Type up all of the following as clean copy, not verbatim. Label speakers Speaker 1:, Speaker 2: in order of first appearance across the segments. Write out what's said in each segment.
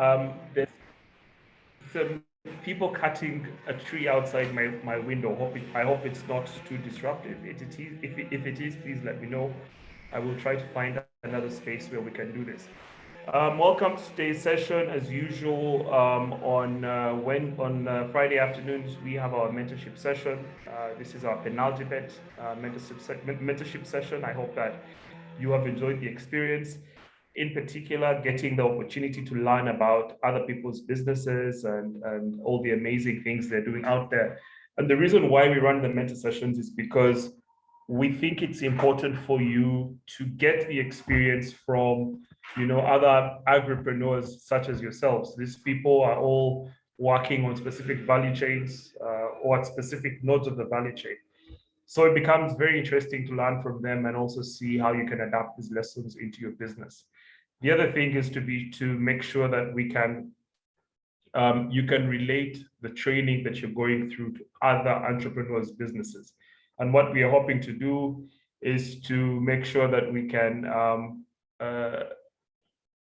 Speaker 1: There's some people cutting a tree outside my window. I hope it's not too disruptive. If it is, please let me know. I will try to find another space where we can do this. Welcome to today's session. As usual, on Friday afternoons we have our mentorship session. This is our penultimate mentorship session. I hope that you have enjoyed the experience. In particular, getting the opportunity to learn about other people's businesses and all the amazing things they're doing out there. And the reason why we run the mentor sessions is because we think it's important for you to get the experience from, other agripreneurs such as yourselves. These people are all working on specific value chains or at specific nodes of the value chain. So it becomes very interesting to learn from them and also see how you can adapt these lessons into your business. The other thing is to make sure that you can relate the training that you're going through to other entrepreneurs' businesses. And what we are hoping to do is to make sure that we can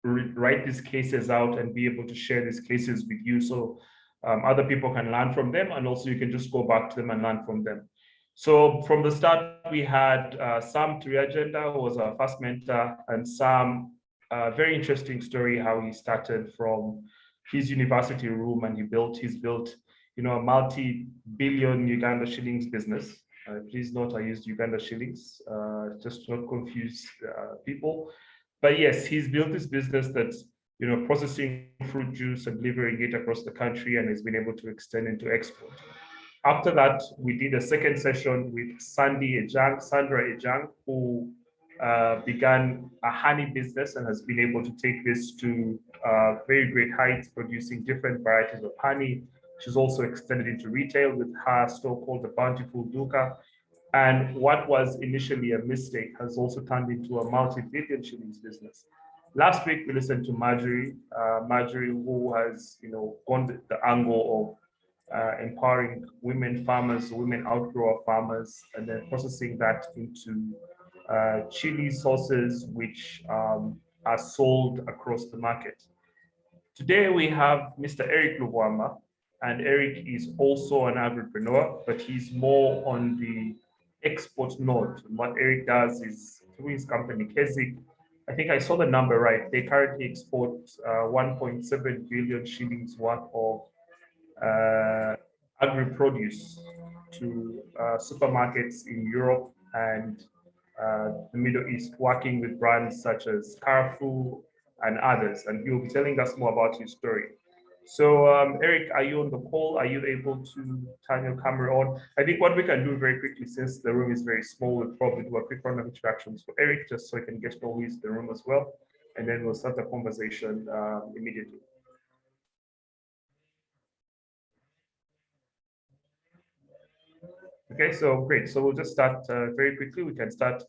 Speaker 1: write these cases out and be able to share these cases with you, so other people can learn from them, and also you can just go back to them and learn from them. So from the start, we had Sam Triagenda, who was our first mentor, and Sam, very interesting story how he started from his university room, and he's built a multi-billion Uganda shillings business. Please note I used Uganda shillings, just to not confuse people. But yes, he's built this business that's processing fruit juice and delivering it across the country, and has been able to extend into export. After that, we did a second session with Sandra Ejang, who began a honey business and has been able to take this to very great heights, producing different varieties of honey. She's also extended into retail with her store called the Bountiful Duka. And what was initially a mistake has also turned into a multi-billion shillings business. Last week, we listened to Marjorie, who has gone the angle of empowering women farmers, women outgrower farmers, and then processing that into chili sauces, which are sold across the market. Today, we have Mr. Eric Lubwama, and Eric is also an agripreneur, but he's more on the export node. And what Eric does is, through his company, Kesik, I think I saw the number right, they currently export 1.7 billion shillings worth of agri-produce to supermarkets in Europe and the Middle East, working with brands such as Carrefour and others. And he'll be telling us more about his story. So Eric, are you on the call? Are you able to turn your camera on? I think what we can do very quickly, since the room is very small, we'll probably do a quick round of introductions for Eric, just so he can get to know who is in the room as well. And then we'll start the conversation immediately. Okay, so great. So we'll just start very quickly. We can start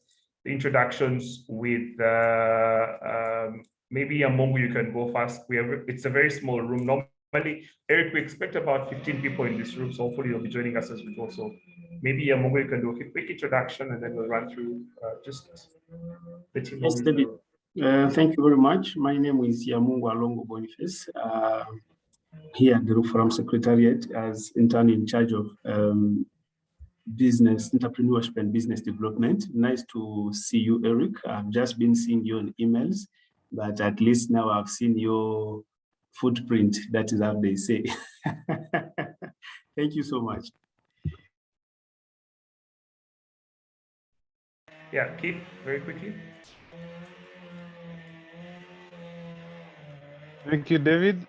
Speaker 1: the introductions with maybe Amongu, you can go first. It's a very small room. Normally, Eric, we expect about 15 people in this room, so hopefully you'll be joining us as we go. So maybe Amongu, you can do a quick introduction, and then we'll run through just the team.
Speaker 2: Yes, David. Thank you very much. My name is Yamungu Alongo Boniface, here at the RUFORUM Secretariat as intern in charge of business entrepreneurship and business development. Nice to see you, Eric. I've just been seeing you on emails, but at least now I've seen your footprint. That is how they say. Thank you so much.
Speaker 1: Yeah, Keith, very quickly.
Speaker 3: Thank you, David.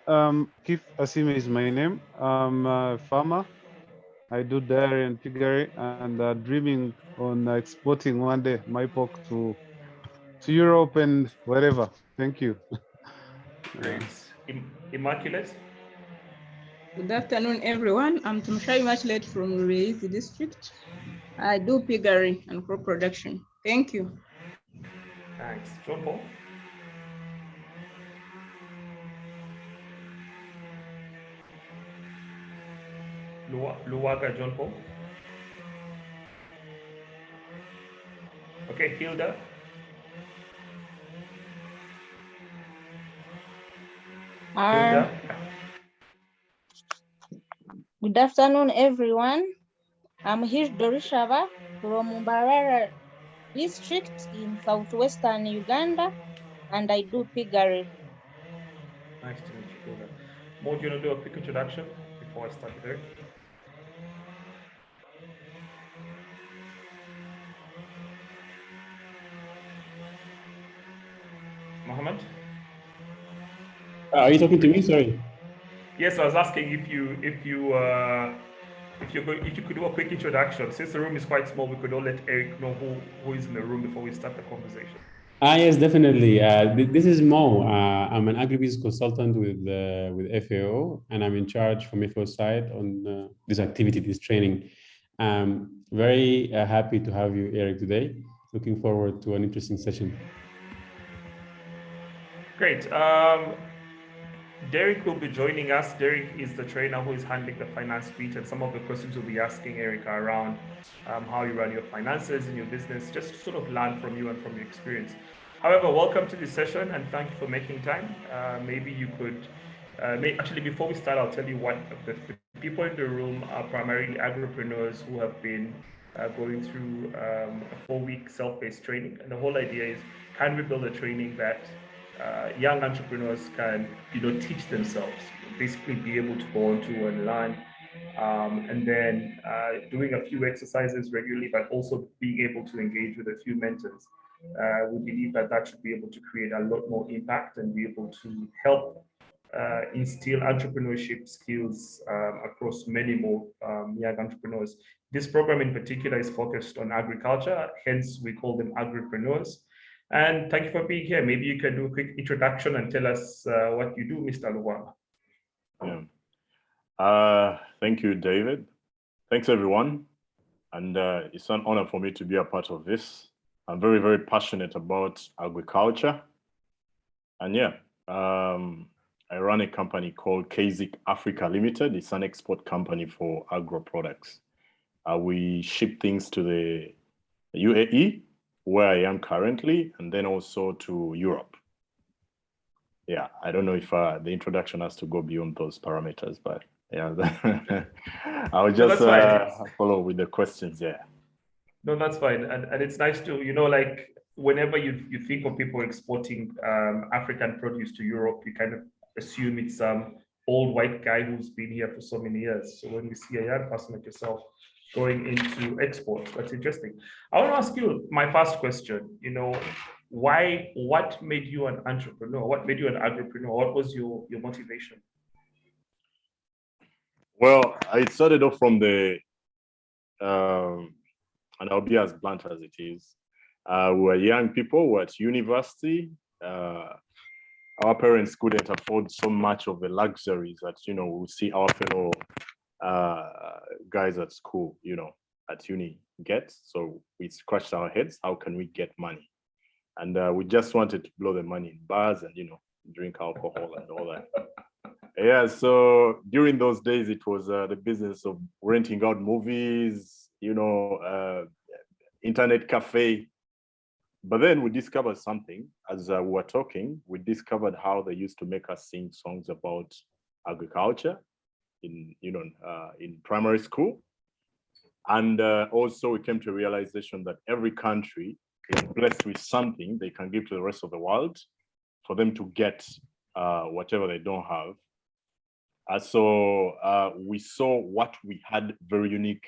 Speaker 3: Keith Asime is my name. I'm a farmer. I do dairy and piggery, and dreaming on exporting one day my pork to Europe and wherever. Thank you.
Speaker 1: Great. Immaculate.
Speaker 4: Good afternoon, everyone. I'm Tumshai Immaculate from Ruizi district. I do piggery and crop production. Thank you.
Speaker 1: Thanks. John Paul. Luwaga John Paul. Okay, Hilda. Hilda?
Speaker 5: Good afternoon, everyone. I'm Hilda Rishava from Mbarara district in southwestern Uganda, and I do piggery.
Speaker 1: Nice to meet you, Hilda. Mo, do you want to do a quick introduction before I start with Eric? Mohammed?
Speaker 6: Are you talking to me? Sorry.
Speaker 1: Yes, I was asking if you could do a quick introduction. Since the room is quite small, we could all let Eric know who is in the room before we start the conversation.
Speaker 6: Yes, definitely. This is Mo. I'm an agribusiness consultant with FAO, and I'm in charge from FAO side on this activity, this training. Very happy to have you, Eric, today. Looking forward to an interesting session.
Speaker 1: Great. Derek will be joining us. Derek is the trainer who is handling the finance beat, and some of the questions we'll be asking Eric are around how you run your finances in your business, just to sort of learn from you and from your experience. However, welcome to this session and thank you for making time. Maybe you could, actually before we start, I'll tell you what the people in the room are primarily agripreneurs who have been going through a 4-week self-paced training. And the whole idea is, can we build a training that young entrepreneurs can, teach themselves, basically be able to go on to and learn, and then doing a few exercises regularly, but also being able to engage with a few mentors. We believe that should be able to create a lot more impact and be able to help instill entrepreneurship skills across many more young entrepreneurs. This program in particular is focused on agriculture, hence we call them agripreneurs. And thank you for being here. Maybe you can do a quick introduction and tell us what you do, Mr. Luwama.
Speaker 7: Yeah. Thank you, David. Thanks, everyone. And it's an honor for me to be a part of this. I'm very, very passionate about agriculture. And yeah, I run a company called KZIC Africa Limited. It's an export company for agro products. We ship things to the UAE, where I am currently, and then also to Europe. Yeah, I don't know if the introduction has to go beyond those parameters, but yeah, I'll just follow with the questions. Yeah.
Speaker 1: No, that's fine. And it's nice to, like whenever you think of people exporting African produce to Europe, you kind of assume it's some old white guy who's been here for so many years. So when we see a young person like yourself going into export, that's interesting. I want to ask you my first question, what made you an entrepreneur? What made you an agripreneur? What was your motivation?
Speaker 7: Well, I started off from the, and I'll be as blunt as it is. We were young people, we were at university. Our parents couldn't afford so much of the luxuries that, we see our fellow guys at school, at uni get. So we scratched our heads, how can we get money? And we just wanted to blow the money in bars and, drink alcohol and all that. Yeah, so during those days, it was the business of renting out movies, internet cafe. But then we discovered something as we were talking. We discovered how they used to make us sing songs about agriculture in primary school. And also we came to a realization that every country is blessed with something they can give to the rest of the world for them to get whatever they don't have. So we saw what we had very unique,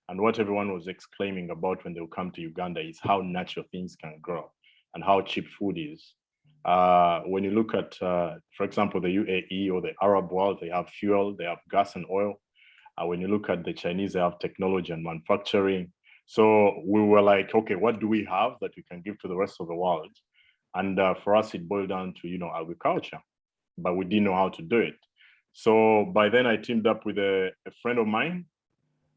Speaker 7: and what everyone was exclaiming about when they would come to Uganda is how natural things can grow and how cheap food is. When you look at, for example, the UAE or the Arab world, they have fuel, they have gas and oil. When you look at the Chinese, they have technology and manufacturing. So we were like, okay, what do we have that we can give to the rest of the world? And for us, it boiled down to, agriculture, but we didn't know how to do it. So by then I teamed up with a friend of mine,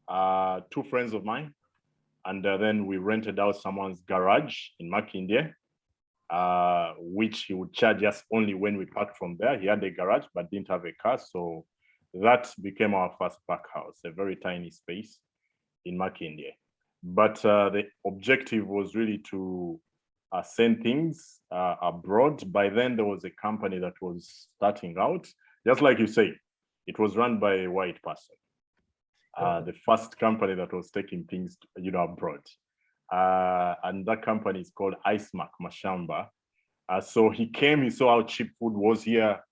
Speaker 7: 2 friends of mine, and then we rented out someone's garage in Makindye, which he would charge us only when we parked from there. He had a garage but didn't have a car, so that became our first pack house, a very tiny space in Makindye. But the objective was really to send things abroad. By then, there was a company that was starting out. Just like you say, it was run by a white person. The first company that was taking things, abroad. And that company is called Icemark Mashamba. So he came, he saw how cheap food was here,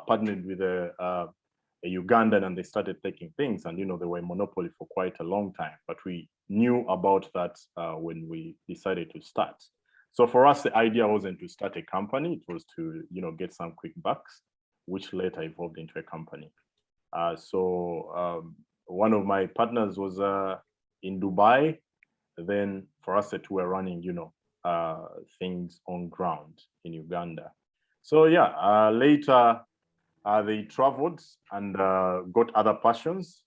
Speaker 7: partnered with a Ugandan, and they started taking things. And, they were a monopoly for quite a long time. But we knew about that when we decided to start. So for us, the idea wasn't to start a company. It was to, get some quick bucks, which later evolved into a company. So one of my partners was in Dubai. Then for us, that were running, things on ground in Uganda. So yeah, later they traveled and got other passions,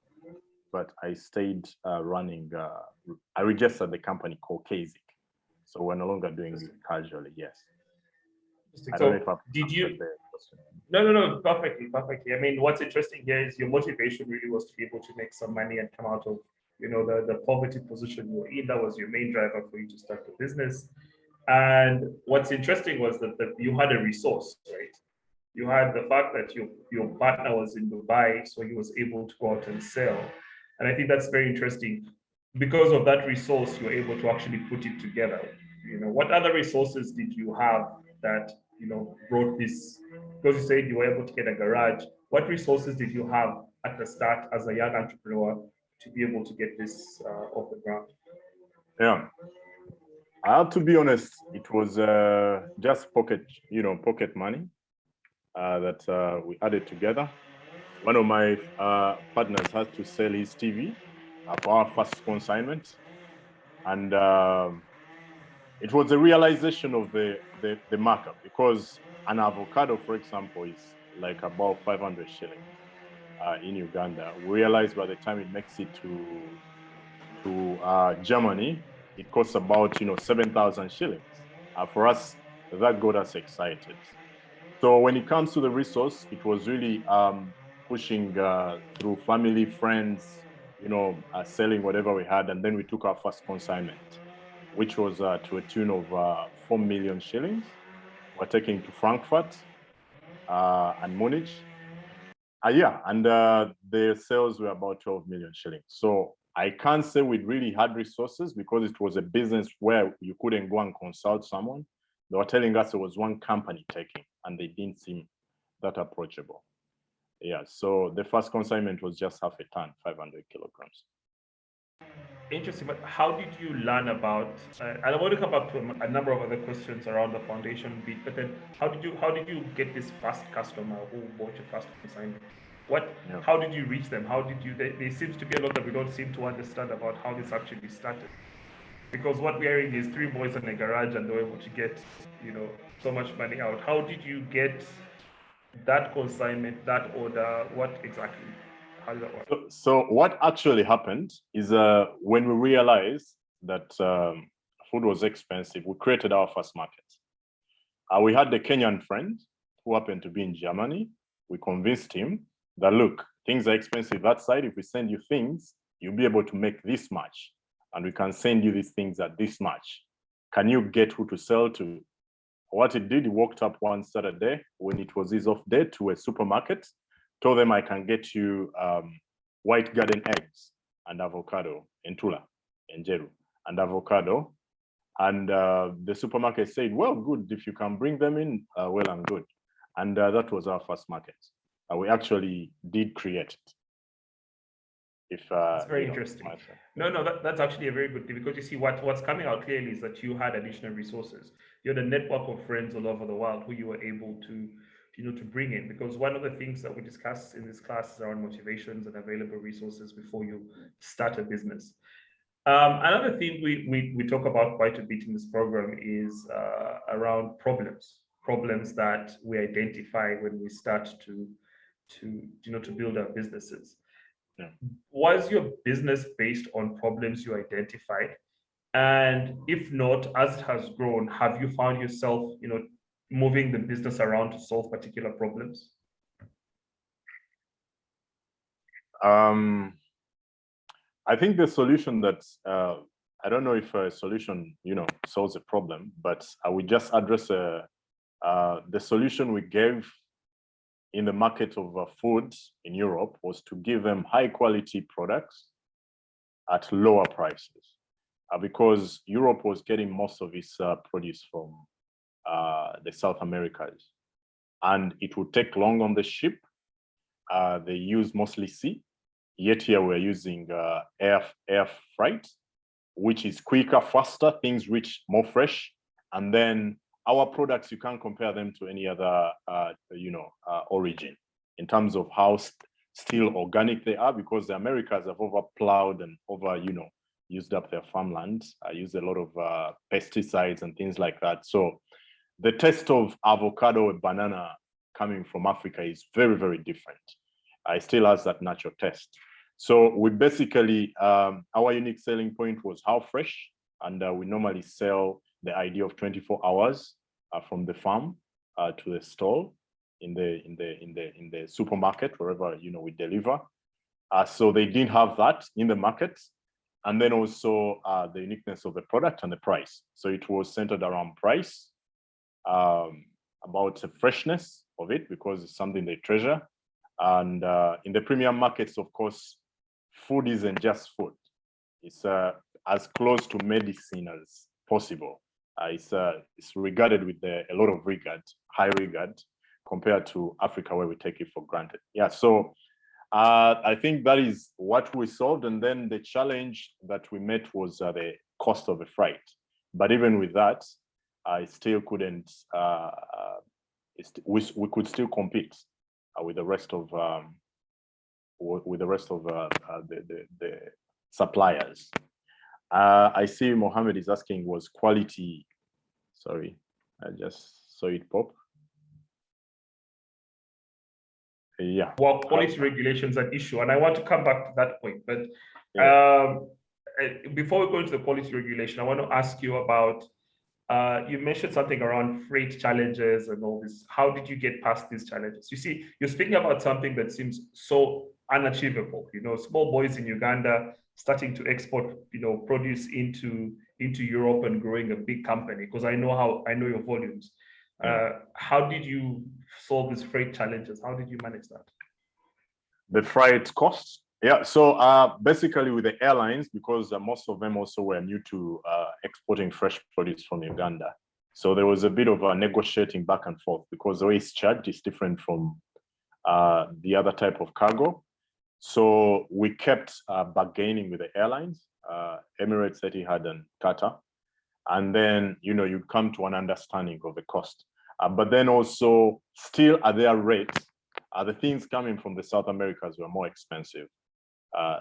Speaker 7: but I stayed running. I registered the company called Kasich. So we're no longer doing it casually. Yes. I don't know if I've
Speaker 1: did you?
Speaker 7: answered the question.
Speaker 1: No, perfectly. I mean, what's interesting here is your motivation really was to be able to make some money and come out of, the poverty position you were in. That was your main driver for you to start the business. And what's interesting was that you had a resource, right? You had the fact that your partner was in Dubai, so he was able to go out and sell. And I think that's very interesting. Because of that resource, you're able to actually put it together. What other resources did you have that, brought this? Because you said you were able to get a garage. What resources did you have at the start as a young entrepreneur to be able to get this off the ground?
Speaker 7: Yeah. I have to be honest, it was just pocket money that we added together. One of my partners had to sell his TV for our first consignment. And it was a realization of the markup, because an avocado, for example, is like about 500 shillings in Uganda. We realized by the time it makes it to Germany, it costs about 7,000 shillings. For us, that got us excited. So when it comes to the resource, it was really pushing through family, friends, selling whatever we had, and then we took our first consignment, which was to a tune of 4 million shillings. We're taking to Frankfurt and Munich. And the sales were about 12 million shillings. So I can't say we really had resources, because it was a business where you couldn't go and consult someone. They were telling us there was one company taking, and they didn't seem that approachable. Yeah, so the first consignment was just half a ton, 500 kilograms.
Speaker 1: Interesting, but how did you learn about? And I want to come back to a number of other questions around the foundation bit. But then, how did you get this first customer who bought your first consignment? How did you reach them? How did you? There seems to be a lot that we don't seem to understand about how this actually started. Because what we're hearing is 3 boys in a garage and they were able to get, so much money out. How did you get that consignment, that order? What exactly? How did that work?
Speaker 7: So what actually happened is when we realized that food was expensive, we created our first market. We had the Kenyan friend who happened to be in Germany. We convinced him that, look, things are expensive that side. If we send you things, you'll be able to make this much. And we can send you these things at this much. Can you get who to sell to? What he did, he walked up one Saturday when it was his off day to a supermarket, told them, I can get you white garden eggs and avocado in Tula, in Jeru, and avocado. And the supermarket said, well, good, if you can bring them in, well and good. And that was our first market. We actually did create it.
Speaker 1: It's very interesting. No, that's actually a very good thing, because you see what's coming out clearly is that you had additional resources. You had a network of friends all over the world who you were able to to bring in, because one of the things that we discuss in this class is around motivations and available resources before you start a business. Another thing we talk about quite a bit in this program is around problems that we identify when we start to build our businesses.
Speaker 7: Yeah.
Speaker 1: Was your business based on problems you identified? And if not, as it has grown, have you found yourself, moving the business around to solve particular problems?
Speaker 7: I think the solution that I don't know if a solution, solves a problem, but I will just address the solution we gave in the market of food in Europe was to give them high quality products at lower prices, because Europe was getting most of its produce from the South Americas, and it would take long on the ship. They use mostly sea, yet here we're using air freight, which is quicker, faster, things reach more fresh. And then our products, you can't compare them to any other, origin in terms of how still organic they are, because the Americas have overplowed and used up their farmland, used a lot of pesticides and things like that. So the taste of avocado or banana coming from Africa is very, very different. It still has that natural taste. So we basically, our unique selling point was how fresh, and we normally sell the idea of 24 hours from the farm to the stall in the supermarket, wherever we deliver. So they didn't have that in the market, and then also the uniqueness of the product and the price. So it was centered around price, about the freshness of it, because it's something they treasure. And in the premium markets, of course, food isn't just food. It's as close to medicine as possible. It's regarded with a lot of regard, high regard, compared to Africa, where we take it for granted. Yeah, so I think that is what we solved. And then the challenge that we met was the cost of the freight. But even with that, I still couldn't, we could still compete with the rest of the suppliers. I see Mohammed is asking, was quality, sorry, I just saw it pop. Yeah.
Speaker 1: Well, quality regulations are an issue, and I want to come back to that point. But before we go into the quality regulation, I want to ask you about, you mentioned something around freight challenges and all this. How did you get past these challenges? You see, you're speaking about something that seems so unachievable. Small boys in Uganda starting to export, produce into Europe and growing a big company. Because I know your volumes. How did you solve these freight challenges? How did you manage that?
Speaker 7: The freight costs? Yeah, so basically with the airlines, because most of them also were new to exporting fresh produce from Uganda. So there was a bit of a negotiating back and forth, because the way it's charged is different from the other type of cargo. So we kept bargaining with the airlines, Emirates, Etihad, and Qatar. And then, you come to an understanding of the cost. But then also, still at their rates, the things coming from the South Americas were more expensive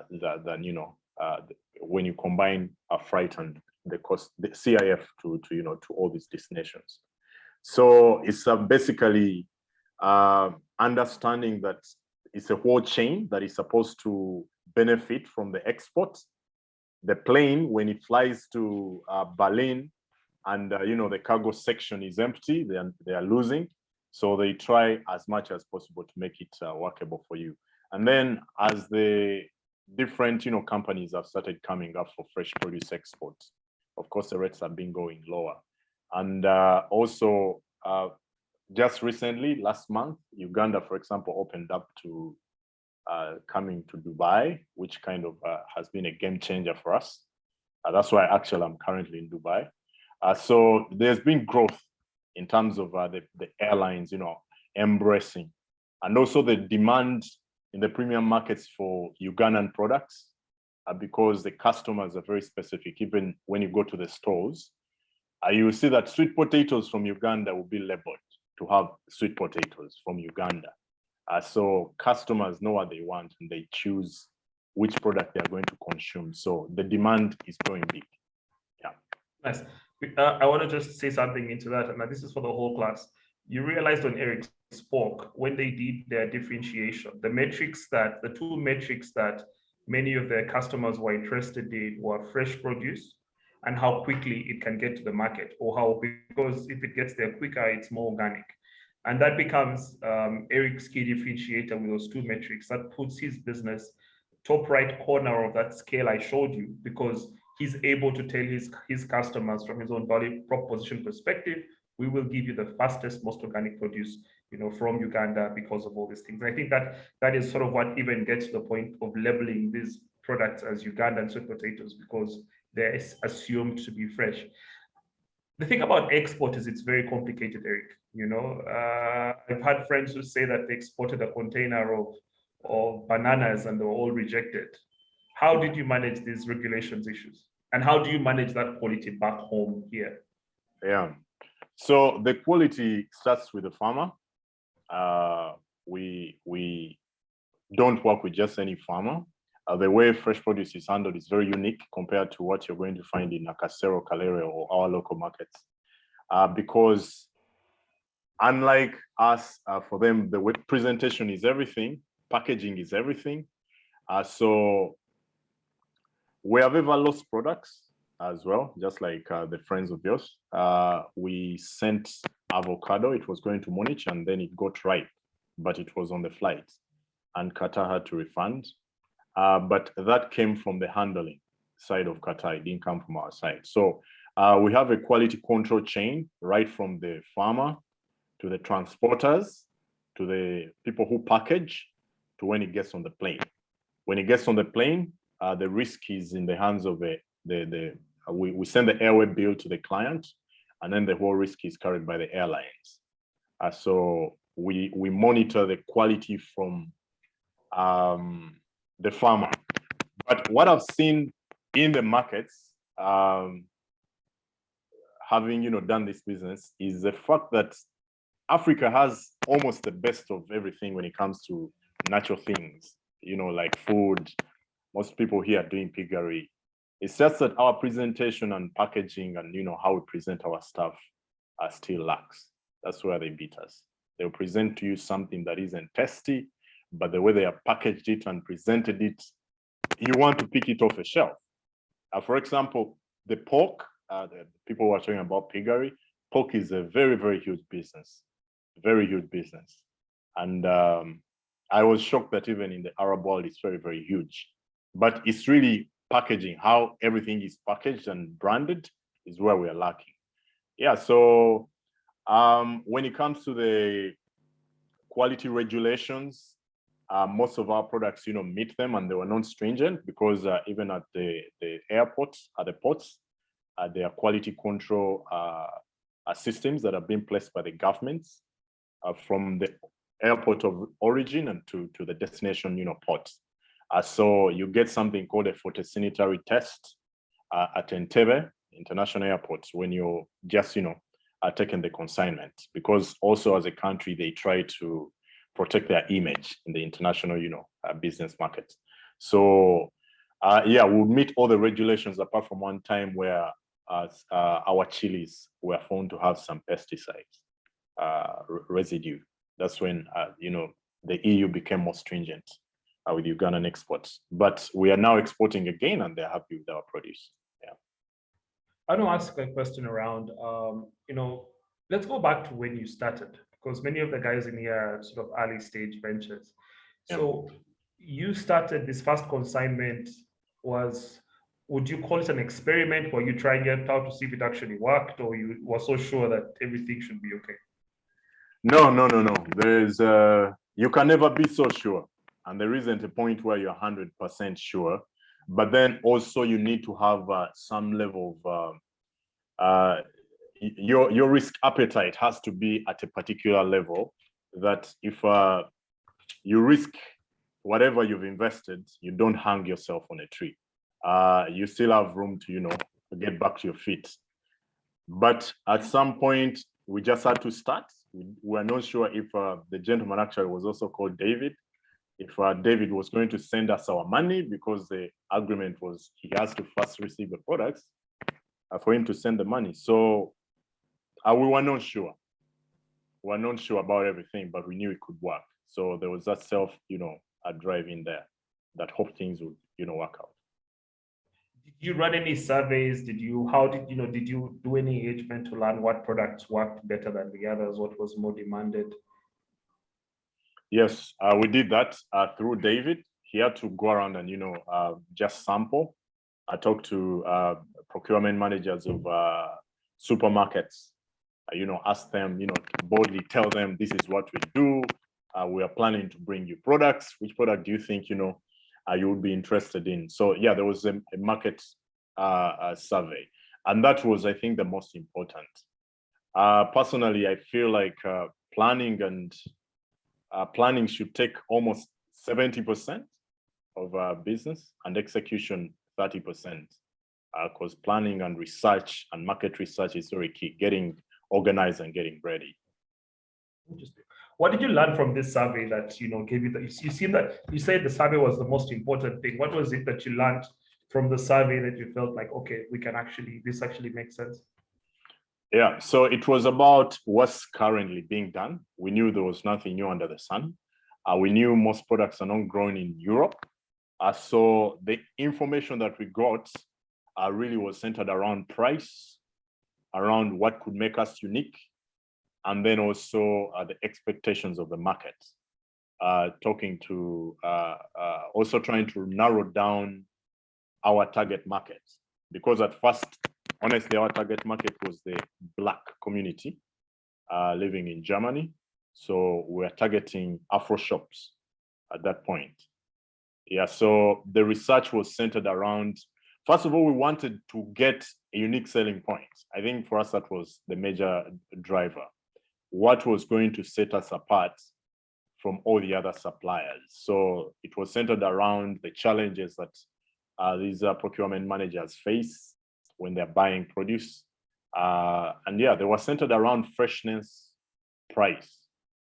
Speaker 7: than when you combine a freight and the cost, the CIF to all these destinations. So it's basically understanding that it's a whole chain that is supposed to benefit from the export. The plane, when it flies to Berlin, and the cargo section is empty, they are losing. So they try as much as possible to make it workable for you. And then as the different companies have started coming up for fresh produce exports, of course the rates have been going lower. And also just recently, last month, Uganda, for example, opened up to coming to Dubai, which kind of has been a game changer for us. That's why actually I'm currently in Dubai. So there's been growth in terms of the airlines, embracing, and also the demand in the premium markets for Ugandan products, because the customers are very specific. Even when you go to the stores, you will see that sweet potatoes from Uganda will be labeled to have sweet potatoes from Uganda. So customers know what they want and they choose which product they are going to consume. So the demand is growing big. Yeah.
Speaker 1: Nice. I want to just say something into that, and this is for the whole class. You realized when Eric spoke, when they did their differentiation, the two metrics that many of their customers were interested in were fresh produce and how quickly it can get to the market, because if it gets there quicker, it's more organic. And that becomes Eric's key differentiator with those two metrics. That puts his business top right corner of that scale I showed you, because he's able to tell his customers from his own value proposition perspective, we will give you the fastest, most organic produce, from Uganda because of all these things. And I think that is sort of what even gets to the point of labeling these products as Ugandan sweet potatoes, because they're assumed to be fresh. The thing about export is it's very complicated, Eric. I've had friends who say that they exported a container of bananas and they were all rejected. How did you manage these regulations issues? And how do you manage that quality back home here?
Speaker 7: Yeah. So the quality starts with the farmer. We don't work with just any farmer. The way fresh produce is handled is very unique compared to what you're going to find in Nakasero, Kalere, or our local markets. Because unlike us, for them, the presentation is everything, packaging is everything. So we have ever lost products as well, just like the friends of yours. We sent avocado, it was going to Munich, and then it got ripe, but it was on the flight, and Qatar had to refund. But that came from the handling side of Qatar, it didn't come from our side. So we have a quality control chain, right from the farmer to the transporters, to the people who package, to when it gets on the plane. When it gets on the plane, the risk is in the hands of we send the airway bill to the client, and then the whole risk is carried by the airlines. So we monitor the quality from the farmer. But what I've seen in the markets, having done this business, is the fact that Africa has almost the best of everything when it comes to natural things, like food. Most people here are doing piggery. It's just that our presentation and packaging and how we present our stuff are still lacks. That's where they beat us. They'll present to you something that isn't tasty, but the way they have packaged it and presented it, you want to pick it off a shelf. For example, the pork, the people who are talking about piggery, pork is a very, very huge business, very huge business. And I was shocked that even in the Arab world, it's very, very huge. But it's really packaging, how everything is packaged and branded is where we are lacking. Yeah, so when it comes to the quality regulations, most of our products, meet them, and they were non-stringent because even at the airports, at the ports, there are quality control systems that have been placed by the governments from the airport of origin and to the destination, ports. So you get something called a photosanitary test at Entebbe International Airport when you're just, taking the consignment, because also as a country, they try to protect their image in the international, business market. So, yeah, we'll meet all the regulations apart from one time where our chilies were found to have some pesticides residue. That's when, the EU became more stringent with Ugandan exports. But we are now exporting again, and they're happy with our produce. Yeah.
Speaker 1: I want to ask a question around, let's go back to when you started, because many of the guys in here are sort of early stage ventures. Yeah. So you started this first consignment would you call it an experiment? Were you trying it out to see if it actually worked, or you were so sure that everything should be okay?
Speaker 7: No. There's you can never be so sure. And there isn't a point where you're 100% sure. But then also you need to have some level of your risk appetite has to be at a particular level that if you risk whatever you've invested, you don't hang yourself on a tree. You still have room to, get back to your feet. But at some point, we just had to start. We were not sure if the gentleman actually was also called David, if David was going to send us our money, because the agreement was he has to first receive the products for him to send the money. So we were not sure. We were not sure about everything, but we knew it could work. So there was that self, a drive in there that hope things would, work out.
Speaker 1: Did you run any surveys? Did you do any engagement to learn what products worked better than the others? What was more demanded?
Speaker 7: Yes, we did that through David. He had to go around and, just sample I talk to procurement managers of supermarkets. Ask them, boldly tell them this is what we do. We are planning to bring you products. Which product do you think, you would be interested in? So yeah, there was a market survey, and that was, I think, the most important. Personally, I feel like planning should take almost 70% of business, and execution 30%, because planning and research and market research is very key, getting organized and getting ready.
Speaker 1: Interesting. What did you learn from this survey that gave you that? You seem that you said the survey was the most important thing. What was it that you learned from the survey that you felt like, okay, this actually makes sense?
Speaker 7: Yeah, so it was about what's currently being done. We knew there was nothing new under the sun. We knew most products are not grown in Europe. So the information that we got really was centered around price, around what could make us unique, and then also the expectations of the market. Also trying to narrow down our target market, because at first, honestly, our target market was the Black community living in Germany. So we're targeting Afro shops at that point. Yeah, so the research was centered around, first of all, we wanted to get a unique selling point. I think for us, that was the major driver. What was going to set us apart from all the other suppliers? So it was centered around the challenges that these procurement managers face when they're buying produce. And yeah, they were centered around freshness, price,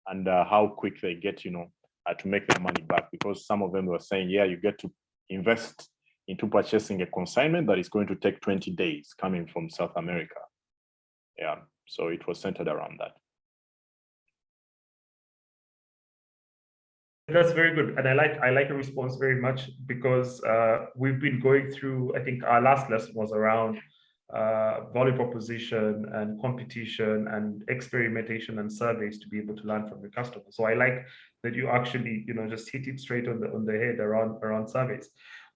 Speaker 7: and how quick they get, to make their money back, because some of them were saying, yeah, you get to invest into purchasing a consignment that is going to take 20 days coming from South America. Yeah, so it was centered around that.
Speaker 1: That's very good, and I like your response very much, because we've been going through, I think our last lesson was around value proposition and competition and experimentation and surveys to be able to learn from the customer. So I like that you actually just hit it straight on the head around surveys.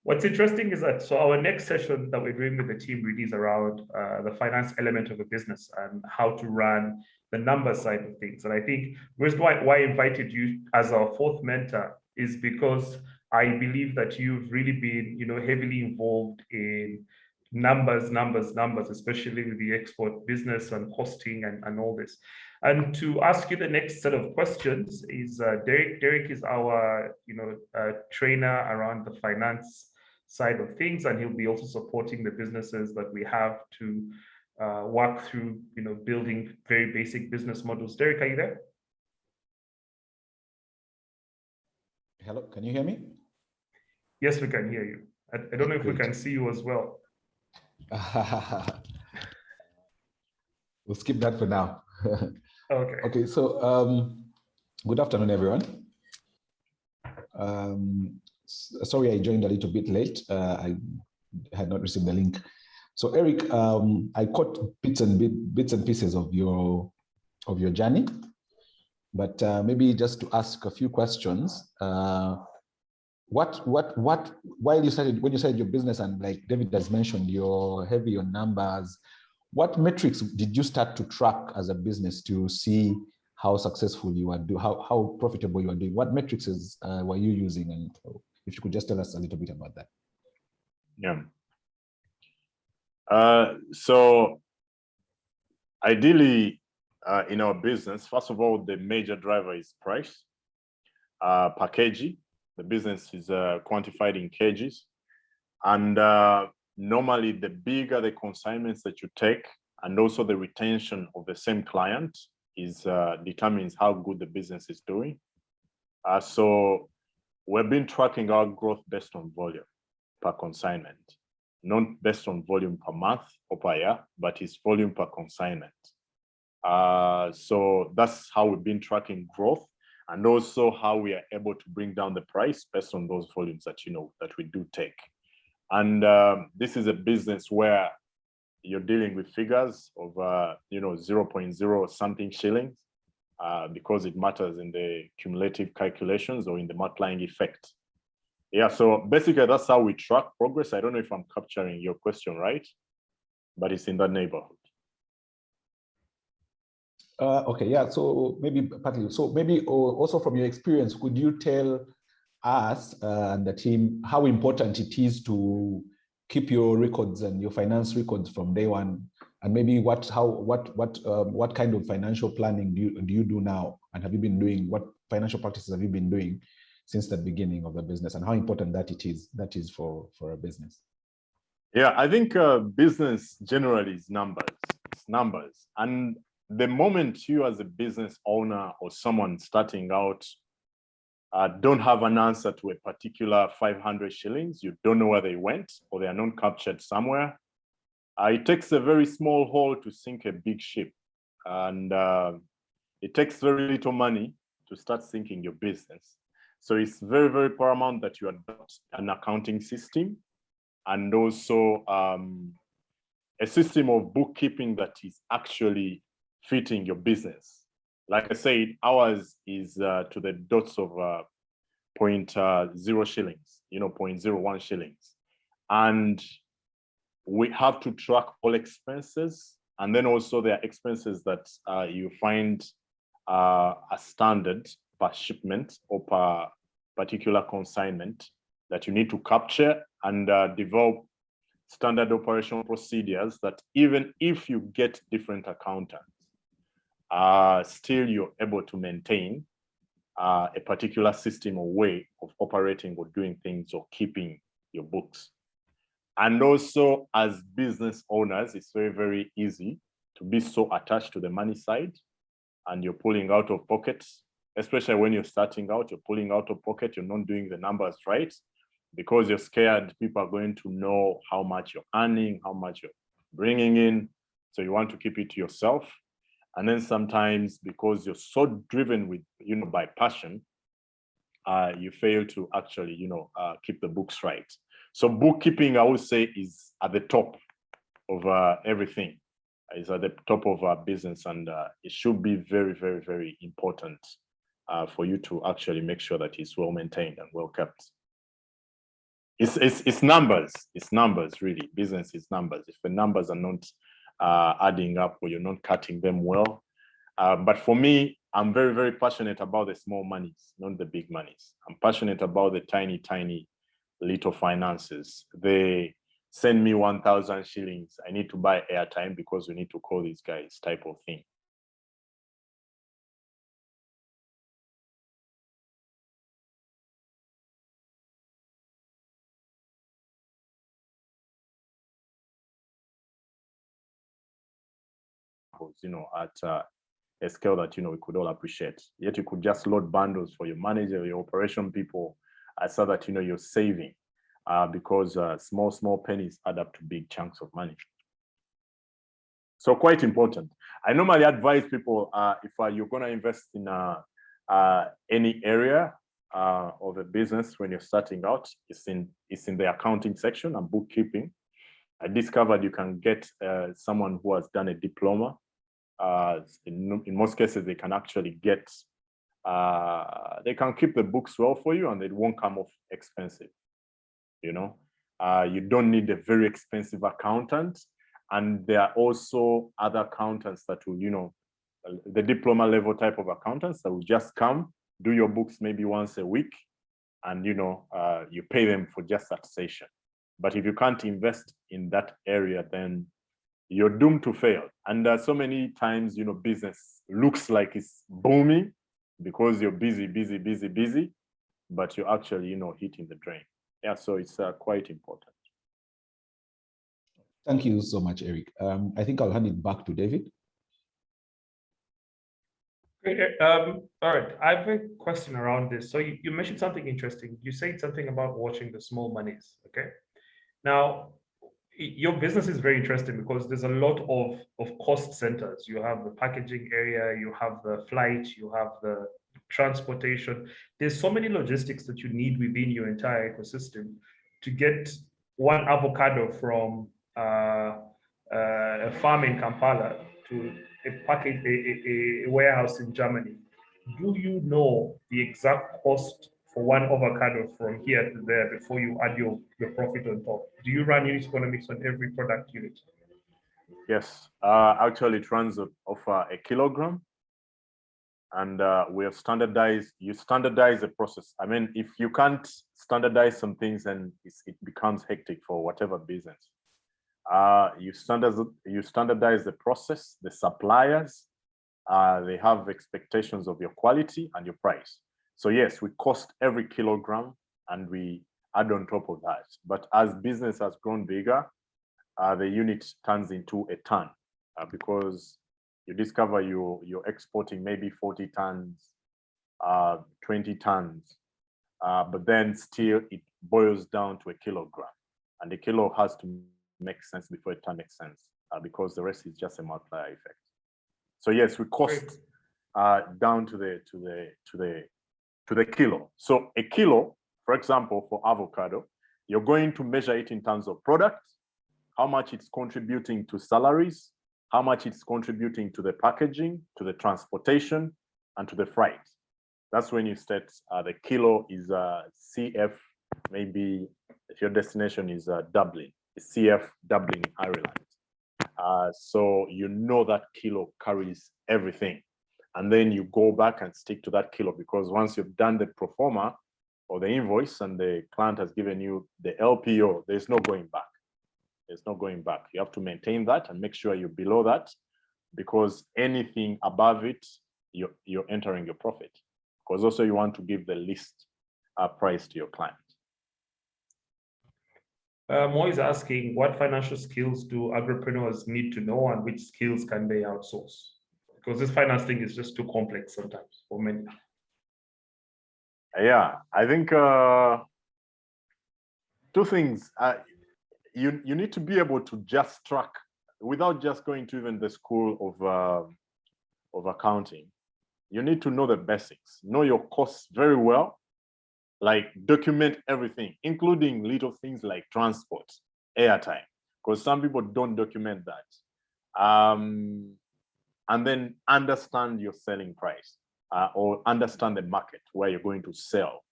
Speaker 1: What's interesting is that, so our next session that we're doing with the team really is around the finance element of a business and how to run the number side of things. And I think why I invited you as our fourth mentor is because I believe that you've really been heavily involved in numbers, especially with the export business and costing and all this. And to ask you the next set of questions is Derek. Derek is our trainer around the finance side of things, and he'll be also supporting the businesses that we have to work through building very basic business models. Derek, are you there?
Speaker 8: Hello, can you hear me?
Speaker 1: Yes, we can hear you. I don't know if we can see you as well.
Speaker 8: We'll skip that for now.
Speaker 1: Okay.
Speaker 8: Okay, so good afternoon, everyone. Sorry, I joined a little bit late. I had not received the link. So Eric, I caught bits and pieces of your journey, but maybe just to ask a few questions. When you started your business, and like David has mentioned, you're heavy on numbers. What metrics did you start to track as a business to see how successful you are, how profitable you are doing? What metrics were you using? And if you could just tell us a little bit about that.
Speaker 7: Yeah. So ideally, in our business, first of all, the major driver is price per kg. The business is quantified in kgs. And normally, the bigger the consignments that you take, and also the retention of the same client determines how good the business is doing. So we've been tracking our growth based on volume per consignment, not based on volume per month or per year, but it's volume per consignment. So that's how we've been tracking growth, and also how we are able to bring down the price based on those volumes that that we do take. And this is a business where you're dealing with figures of 0.0 something shillings, because it matters in the cumulative calculations or in the multiplying effect. Yeah, so basically that's how we track progress. I don't know if I'm capturing your question right, but it's in that neighborhood.
Speaker 8: Okay, yeah, so maybe partly, so maybe also from your experience, could you tell us and the team how important it is to keep your records and your finance records from day one, and maybe what kind of financial planning do you do now, and have you been doing, what financial practices have you been doing since the beginning of the business, and how important that is for a business?
Speaker 7: Yeah, I think business generally is numbers. It's numbers. And the moment you as a business owner or someone starting out don't have an answer to a particular 500 shillings, you don't know where they went, or they are not captured somewhere, it takes a very small hole to sink a big ship. And it takes very little money to start sinking your business. So it's very, very paramount that you adopt an accounting system, and also a system of bookkeeping that is actually fitting your business. Like I said, ours is to the dots of 0.0 shillings, 0.01 shillings. And we have to track all expenses. And then also there are expenses that you find a standard per shipment or per particular consignment that you need to capture and develop standard operational procedures that even if you get different accountants, still you're able to maintain a particular system or way of operating or doing things or keeping your books. And also as business owners, it's very, very easy to be so attached to the money side, and you're pulling out of pocket, especially when you're starting out, you're pulling out of pocket, you're not doing the numbers right, because you're scared people are going to know how much you're earning, how much you're bringing in. So you want to keep it to yourself. And then sometimes because you're so driven with, by passion, you fail to actually, keep the books right. So bookkeeping, I would say, is at the top of everything. It's at the top of our business, and it should be very, very, very important for you to actually make sure that it's well maintained and well kept. It's numbers. It's numbers, really. Business is numbers. If the numbers are not adding up, or you're not cutting them well. But for me, I'm very, very passionate about the small monies, not the big monies. I'm passionate about the tiny, tiny little finances. They send me 1,000 shillings. I need to buy airtime because we need to call these guys, type of thing. At a scale that, we could all appreciate. Yet you could just load bundles for your manager, your operation people, so that, you're saving because small pennies add up to big chunks of money. So quite important. I normally advise people if you're going to invest in any area of a business when you're starting out, it's in the accounting section and bookkeeping. I discovered you can get someone who has done a diploma. In most cases, they can actually get, they can keep the books well for you, and they won't come off expensive. You don't need a very expensive accountant. And there are also other accountants that will, the diploma level type of accountants that will just come, do your books maybe once a week, and, you pay them for just that session. But if you can't invest in that area, then you're doomed to fail. And so many times, business looks like it's booming because you're busy, but you're actually, hitting the drain. Yeah, so it's quite important.
Speaker 8: Thank you so much, Eric. I think I'll hand it back to David.
Speaker 1: Great. All right, I have a question around this. So you mentioned something interesting. You said something about watching the small monies, okay? Now, your business is very interesting because there's a lot of cost centers. You have the packaging area, you have the flight, you have the transportation. There's so many logistics that you need within your entire ecosystem to get one avocado from a farm in Kampala to a warehouse in Germany. Do you know the exact cost for one avocado from here to there before you add your profit on top? Do you run unit economics on every product unit?
Speaker 7: Yes, actually it runs of a kilogram, and we have standardized. You standardize the process. I mean, if you can't standardize some things, then it becomes hectic for whatever business. You standardize the process. The suppliers, they have expectations of your quality and your price. So yes, we cost every kilogram and we add on top of that. But as business has grown bigger, the unit turns into a ton because you discover you're exporting maybe 40 tons, 20 tons, but then still it boils down to a kilogram, and the kilo has to make sense before a ton makes sense because the rest is just a multiplier effect. So yes, we cost down to the kilo. So a kilo, for example, for avocado, you're going to measure it in terms of product, how much it's contributing to salaries, how much it's contributing to the packaging, to the transportation, and to the freight. That's when you state the kilo is CF, maybe if your destination is Dublin, CF Dublin, Ireland. So you know that kilo carries everything. And then you go back and stick to that kilo, because once you've done the pro forma or the invoice and the client has given you the LPO, there's no going back. There's no going back. You have to maintain that and make sure you're below that, because anything above it, you're entering your profit. Because also you want to give the least price to your client.
Speaker 1: Mo is asking, what financial skills do agripreneurs need to know, and which skills can they outsource? Because this finance thing is just too complex sometimes for many.
Speaker 7: Yeah, I think two things. You need to be able to just track without just going to even the school of accounting. You need to know the basics, know your costs very well, like document everything, including little things like transport, airtime, because some people don't document that. And then understand your selling price or understand the market where you're going to sell.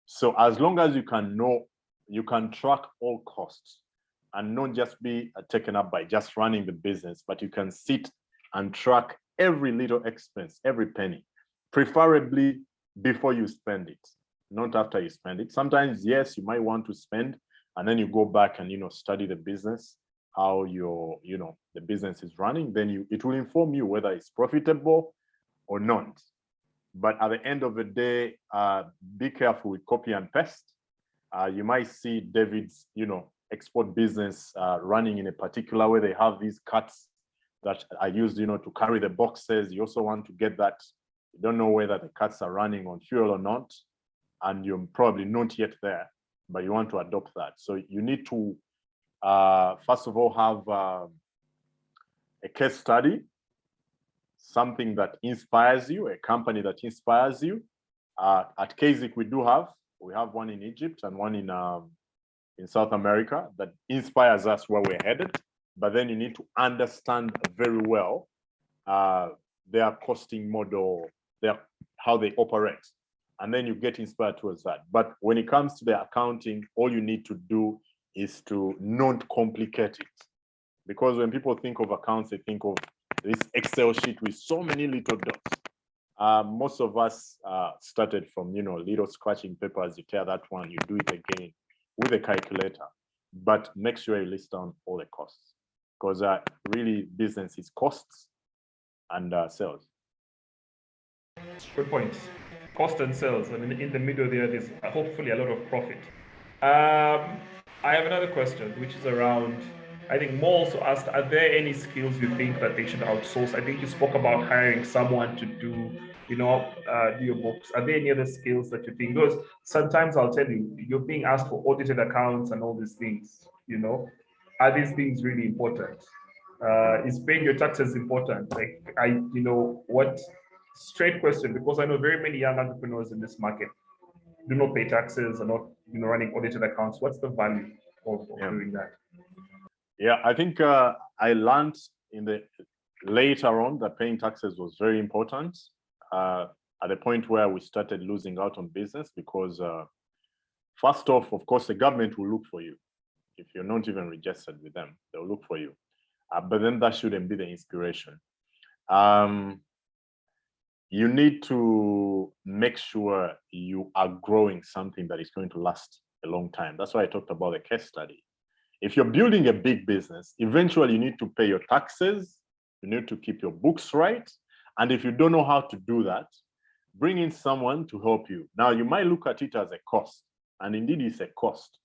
Speaker 7: So as long as you can know, you can track all costs and not just be taken up by just running the business, but you can sit and track every little expense, every penny, preferably before you spend it, not after you spend it. Sometimes, yes, you might want to spend, and then you go back and study the business, how the business is running. Then it will inform you whether it's profitable or not. But at the end of the day, be careful with copy and paste. You might see David's export business running in a particular way. They have these carts that are used to carry the boxes. You also want to get that. You don't know whether the carts are running on fuel or not, and you're probably not yet there, but you want to adopt that. So you need to first of all have a case study, something that inspires you, a company that inspires you. At KZIC, we have one in Egypt and one in South America that inspires us where we're headed. But then you need to understand very well their costing model, how they operate, and then you get inspired towards that. But when it comes to the accounting, all you need to do is to not complicate it. Because when people think of accounts, they think of this Excel sheet with so many little dots. Most of us started from little scratching papers. You tear that one, you do it again with a calculator. But make sure you list down all the costs, because really business is costs and sales.
Speaker 1: Good points. Cost and sales, and in the middle there's hopefully a lot of profit. I have another question, which is around, I think Mo also asked, are there any skills you think that they should outsource? I think you spoke about hiring someone to do, do your books. Are there any other skills that you think? Because sometimes I'll tell you, you're being asked for audited accounts and all these things, Are these things really important? Is paying your taxes important? Like, what straight question, because I know very many young entrepreneurs in this market do not pay taxes and not, running audited accounts. What's the value of doing that?
Speaker 7: Yeah, I think I learned later on that paying taxes was very important. at the point where we started losing out on business because first off, of course, the government will look for you. If you're not even registered with them, they'll look for you. But then that shouldn't be the inspiration. You need to make sure you are growing something that is going to last a long time. That's why I talked about the case study. If you're building a big business, eventually you need to pay your taxes, you need to keep your books right. And if you don't know how to do that, bring in someone to help you. Now, you might look at it as a cost, and indeed it's a cost,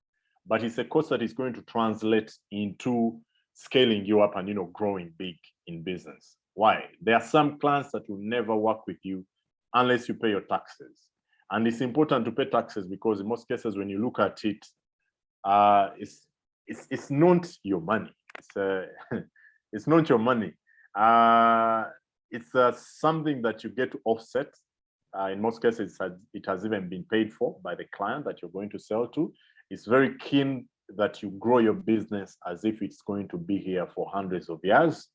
Speaker 7: but it's a cost that is going to translate into scaling you up and, growing big in business. Why? There are some clients that will never work with you unless you pay your taxes. And it's important to pay taxes because in most cases, when you look at it, it's not your money. It's not your money. It's something that you get to offset. In most cases, it has even been paid for by the client that you're going to sell to. It's very keen that you grow your business as if it's going to be here for hundreds of years.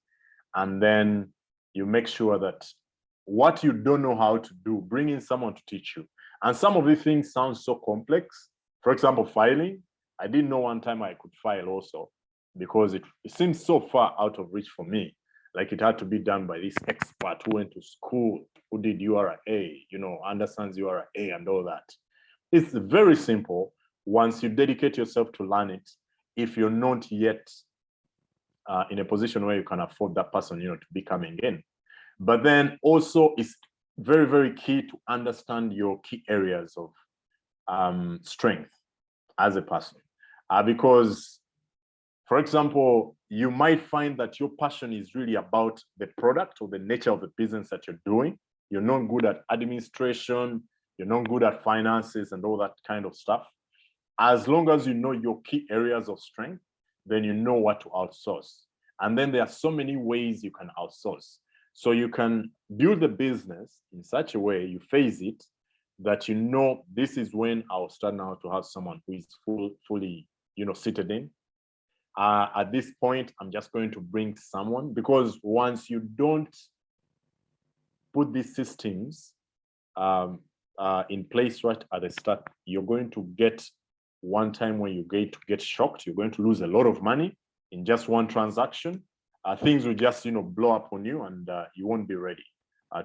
Speaker 7: And then you make sure that what you don't know how to do, bring in someone to teach you. And some of these things sound so complex. For example, filing. I didn't know one time I could file also because it seems so far out of reach for me. Like it had to be done by this expert who went to school, who did URA, understands URA and all that. It's very simple once you dedicate yourself to learn it, if you're not yet in a position where you can afford that person, to be coming in. But then also it's very, very key to understand your key areas of strength as a person. Because, for example, you might find that your passion is really about the product or the nature of the business that you're doing. You're not good at administration, you're not good at finances and all that kind of stuff. As long as you know your key areas of strength, then you know what to outsource. And then there are so many ways you can outsource. So you can build the business in such a way, you phase it, that this is when I'll start now to have someone who is fully seated in. At this point, I'm just going to bring someone, because once you don't put these systems in place right at the start, you're going to get one time when you get shocked, you're going to lose a lot of money in just one transaction. Things will just blow up on you, and you won't be ready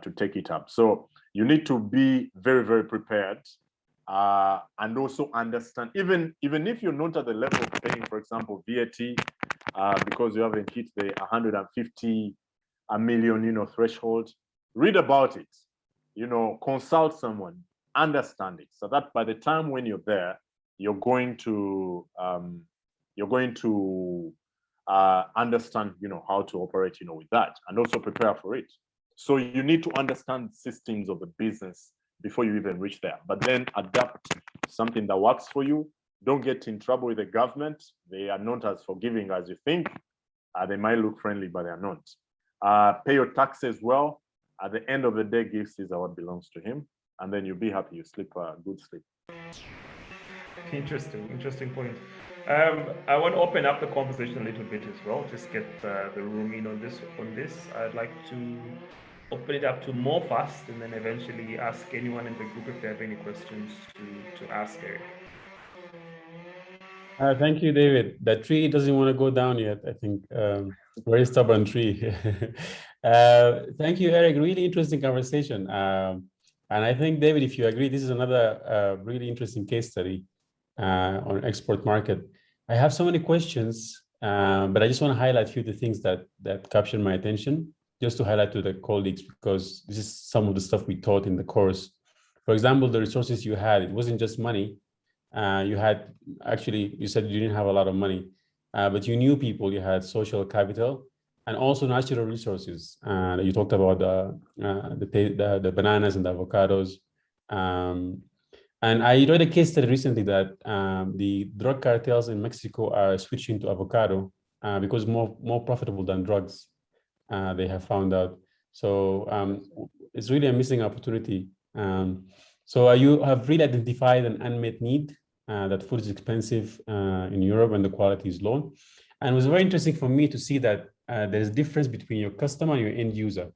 Speaker 7: to take it up. So you need to be very, very prepared, and also understand, even if you're not at the level of paying, for example, VAT, because you haven't hit the 150 million threshold, read about it, consult someone, understand it, so that by the time when you're there, you're going to understand how to operate with that, and also prepare for it. So you need to understand systems of the business before you even reach there, but then adapt something that works for you. Don't get in trouble with the government. They are not as forgiving as you think. They might look friendly, but they're not. Pay your taxes well. At the end of the day, give Caesar what belongs to him, and then you'll be happy. You sleep a good sleep.
Speaker 1: Interesting point. I want to open up the conversation a little bit as well, just get the room in on this. I'd like to open it up to more first, and then eventually ask anyone in the group if they have any questions to ask Eric.
Speaker 6: Thank you, David. The tree doesn't want to go down yet, I think. Very stubborn tree. Thank you, Eric. Really interesting conversation. And I think, David, if you agree, this is another really interesting case study on export market. I have so many questions, but I just want to highlight a few of the things that captured my attention, just to highlight to the colleagues, because this is some of the stuff we taught in the course. For example, the resources you had, it wasn't just money. You had, actually, you said you didn't have a lot of money, but you knew people, you had social capital, and also natural resources. You talked about the bananas and the avocados. And I read a case study recently that the drug cartels in Mexico are switching to avocado because more profitable than drugs, they have found out. So it's really a missing opportunity. So you have really identified an unmet need, that food is expensive in Europe and the quality is low. And it was very interesting for me to see that there's a difference between your customer and your end user.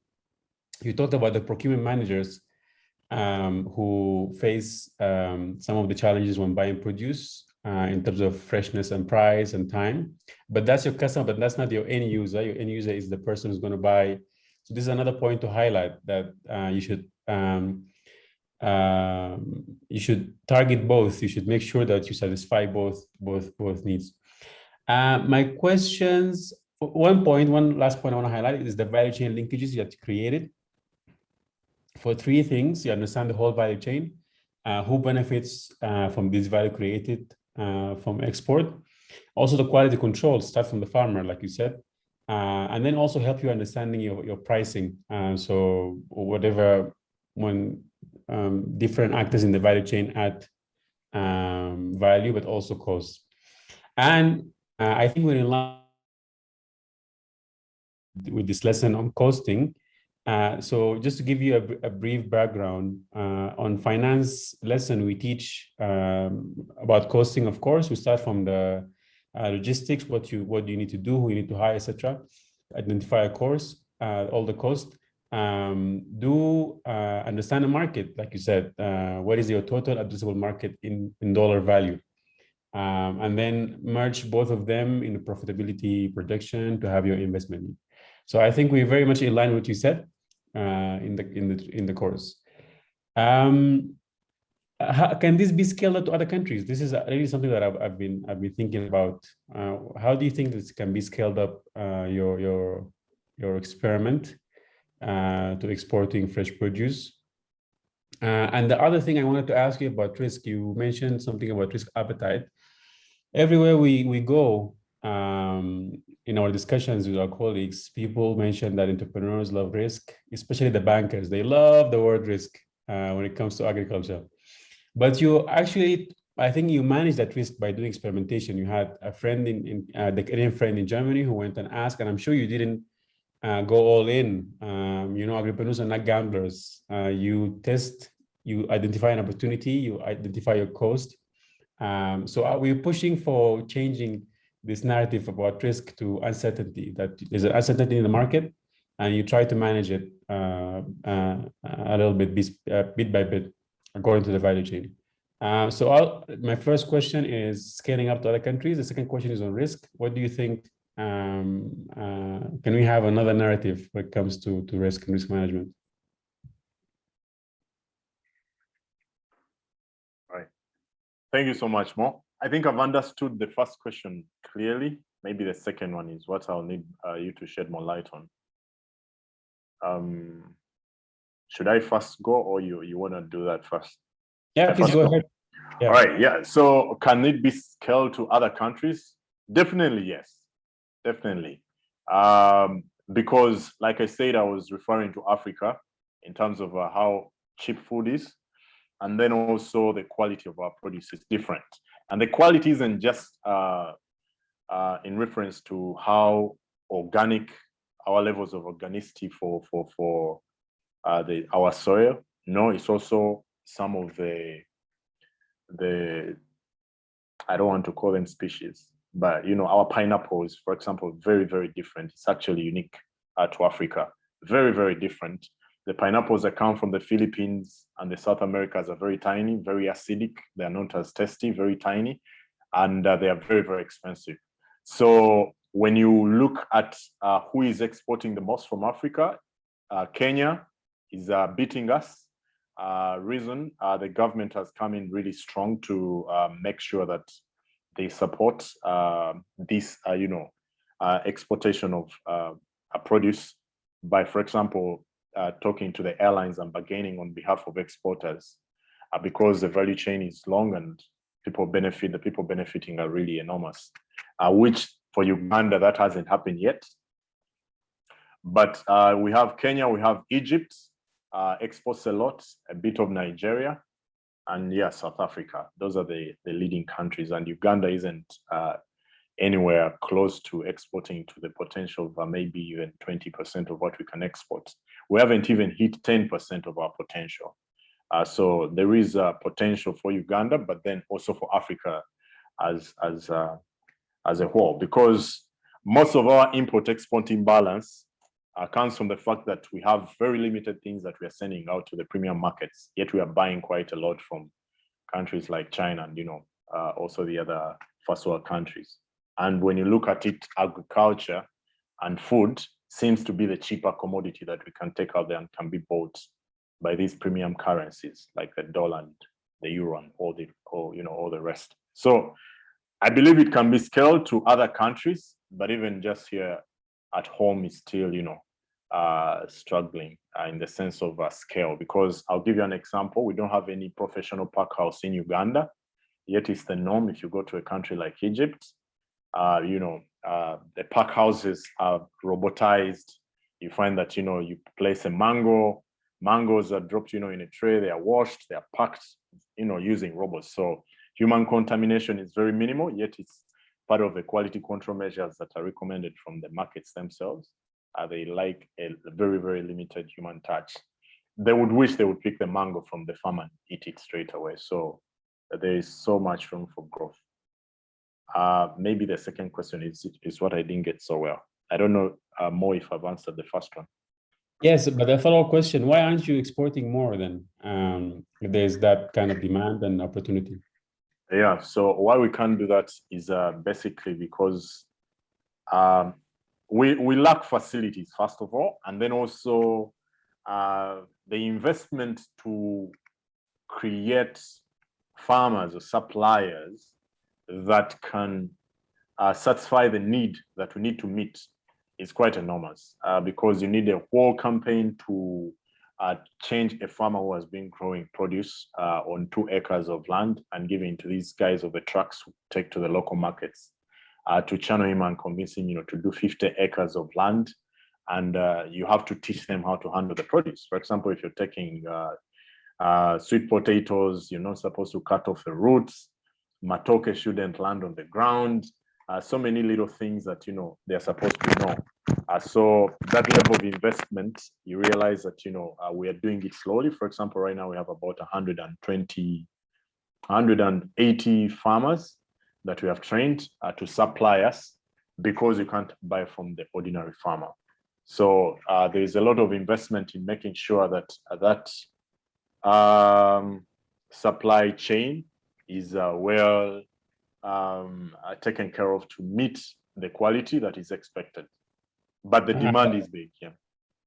Speaker 6: You talked about the procurement managers. who face some of the challenges when buying produce in terms of freshness and price and time. But that's your customer, but that's not your end user. Your end user is the person who's going to buy. So this is another point to highlight, that you should target both. You should make sure that you satisfy both needs. My questions, one last point I want to highlight is the value chain linkages you have created. For three things, you understand the whole value chain, who benefits from this value created from export. Also the quality control, start from the farmer, like you said, and then also help you understanding your pricing. So whatever, when different actors in the value chain add value, but also cost. And I think we're in line with this lesson on costing. So just to give you a brief background, on finance lesson, we teach about costing, of course. We start from the logistics, what you need to do, who you need to hire, etc. Identify a course, all the cost. Understand the market, like you said. What is your total addressable market in dollar value? And then merge both of them in the profitability projection to have your investment. So I think we're very much in line with what you said in the course. Can this be scaled up to other countries? This is really something that I've been thinking about. How do you think this can be scaled up, your experiment to exporting fresh produce? And the other thing I wanted to ask you about risk, you mentioned something about risk appetite. Everywhere we go, in our discussions with our colleagues, people mention that entrepreneurs love risk, especially the bankers. They love the word risk when it comes to agriculture. But you actually, I think you manage that risk by doing experimentation. You had a friend the Canadian friend in Germany who went and asked, and I'm sure you didn't go all in. Agripreneurs are not gamblers. You test, you identify an opportunity, you identify your cost. So are we pushing for changing this narrative about risk to uncertainty, that there's an uncertainty in the market and you try to manage it a little bit, bit by bit, according to the value chain? So my first question is scaling up to other countries. The second question is on risk. What do you think? Can we have another narrative when it comes to risk and risk management?
Speaker 7: Right. Thank you so much, Mo. I think I've understood the first question clearly. Maybe the second one is what I'll need you to shed more light on. Should I first go, or you want to do that first?
Speaker 6: Yeah, please go ahead. Yeah.
Speaker 7: All right, yeah. So can it be scaled to other countries? Definitely, yes. Definitely. Because like I said, I was referring to Africa in terms of how cheap food is. And then also the quality of our produce is different. And the quality isn't just in reference to how organic, our levels of organicity for our soil. No, it's also some of the I don't want to call them species, but our pineapples, for example, very, very different. It's actually unique to Africa. Very, very different. The pineapples that come from the Philippines and the South Americas are very tiny, very acidic. They are not as tasty, very tiny, and they are very, very expensive. So when you look at who is exporting the most from Africa, Kenya is beating us. Reason the government has come in really strong to make sure that they support this, exportation of produce by, for example, talking to the airlines and bargaining on behalf of exporters, because the value chain is long and people benefit. The people benefiting are really enormous, which for Uganda that hasn't happened yet. But we have Kenya, we have Egypt, exports a lot, a bit of Nigeria, and yeah, South Africa. Those are the leading countries, and Uganda isn't anywhere close to exporting to the potential of maybe even 20% of what we can export. We haven't even hit 10% of our potential. So there is a potential for Uganda, but then also for Africa as a whole, because most of our import-export imbalance comes from the fact that we have very limited things that we are sending out to the premium markets, yet we are buying quite a lot from countries like China and, also the other first world countries. And when you look at it, agriculture and food seems to be the cheaper commodity that we can take out there and can be bought by these premium currencies like the dollar and the euro and all the rest. So I believe it can be scaled to other countries, but even just here at home is still, struggling in the sense of scale. Because I'll give you an example. We don't have any professional pack house in Uganda, yet it's the norm. If you go to a country like Egypt, the pack houses are robotized. You find that, you place a mangoes are dropped, in a tray, they are washed, they are packed, using robots. So human contamination is very minimal, yet it's part of the quality control measures that are recommended from the markets themselves. They like a very, very limited human touch. They would wish they would pick the mango from the farm and eat it straight away. So there is so much room for growth. Maybe the second question is what I didn't get so well. I don't know more if I've answered the first one.
Speaker 6: Yes, but the follow-up question, why aren't you exporting more then? If there's that kind of demand and opportunity.
Speaker 7: Yeah, so why we can't do that is basically because we lack facilities, first of all, and then also the investment to create farmers or suppliers that can satisfy the need that we need to meet is quite enormous, because you need a whole campaign to change a farmer who has been growing produce on 2 acres of land and giving to these guys of the trucks who take to the local markets, to channel him and convince him, to do 50 acres of land. And you have to teach them how to handle the produce. For example, if you're taking sweet potatoes, you're not supposed to cut off the roots. Matoke shouldn't land on the ground. So many little things that, they're supposed to know. So that level of investment, you realize that, we are doing it slowly. For example, right now we have about 180 farmers that we have trained to supply us, because you can't buy from the ordinary farmer. So there's a lot of investment in making sure that supply chain is well taken care of to meet the quality that is expected. But the demand is big, yeah.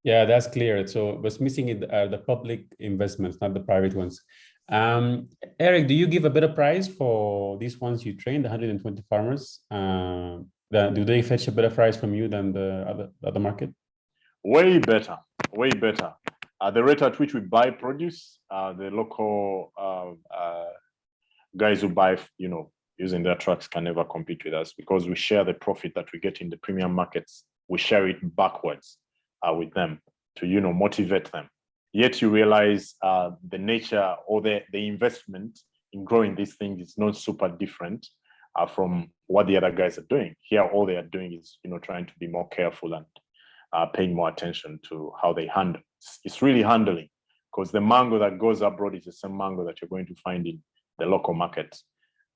Speaker 6: Yeah, that's clear. So what's missing are the public investments, not the private ones. Eric, do you give a better price for these ones you train, the 120 farmers? Do they fetch a better price from you than the other market?
Speaker 7: Way better, way better. The rate at which we buy produce, the local guys who buy, using their trucks can never compete with us, because we share the profit that we get in the premium markets. We share it backwards with them to, motivate them. Yet you realize the nature or the investment in growing these things is not super different from what the other guys are doing. Here, all they are doing is, trying to be more careful and paying more attention to how they handle. It's really handling, because the mango that goes abroad is the same mango that you're going to find in the local market.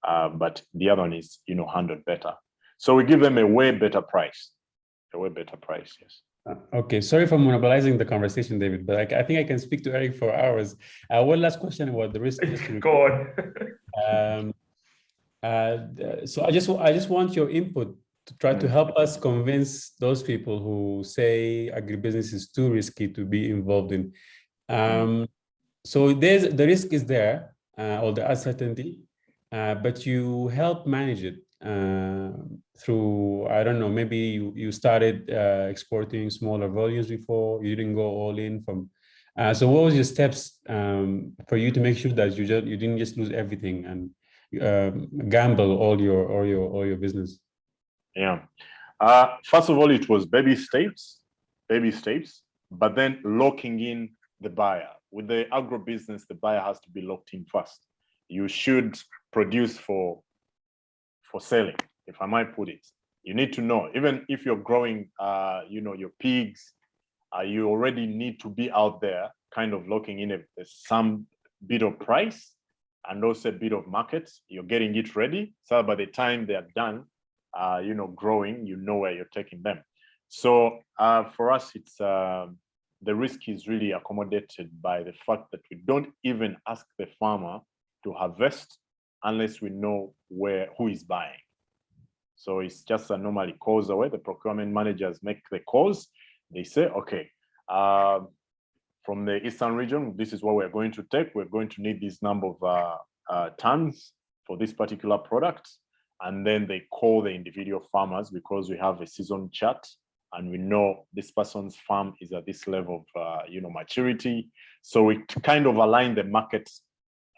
Speaker 7: But the other one is, handled better. So we give them a way better price. A way better price, yes.
Speaker 6: Okay, sorry for monopolizing the conversation, David, but I think I can speak to Eric for hours. One last question about the risk.
Speaker 1: Go on.
Speaker 6: So I just want your input to try to help us convince those people who say agribusiness is too risky to be involved in. So the risk is there, or the uncertainty, but you help manage it through, I don't know, maybe you started exporting smaller volumes before, you didn't go all in from. So what was your steps for you to make sure that you didn't just lose everything and gamble all your business?
Speaker 7: Yeah. First of all, it was baby steps, but then locking in the buyer. With the agribusiness, the buyer has to be locked in first. You should produce for selling, if I might put it. You need to know, even if you're growing, your pigs, you already need to be out there kind of locking in some bit of price and also a bit of market. You're getting it ready, so by the time they are done, growing, you know where you're taking them. So for us, it's the risk is really accommodated by the fact that we don't even ask the farmer to harvest unless we know who is buying. So it's just normally calls away. The procurement managers make the calls. They say, okay, from the Eastern region, this is what we're going to take. We're going to need this number of tons for this particular product. And then they call the individual farmers because we have a season chart and we know this person's farm is at this level of maturity. So we kind of align the market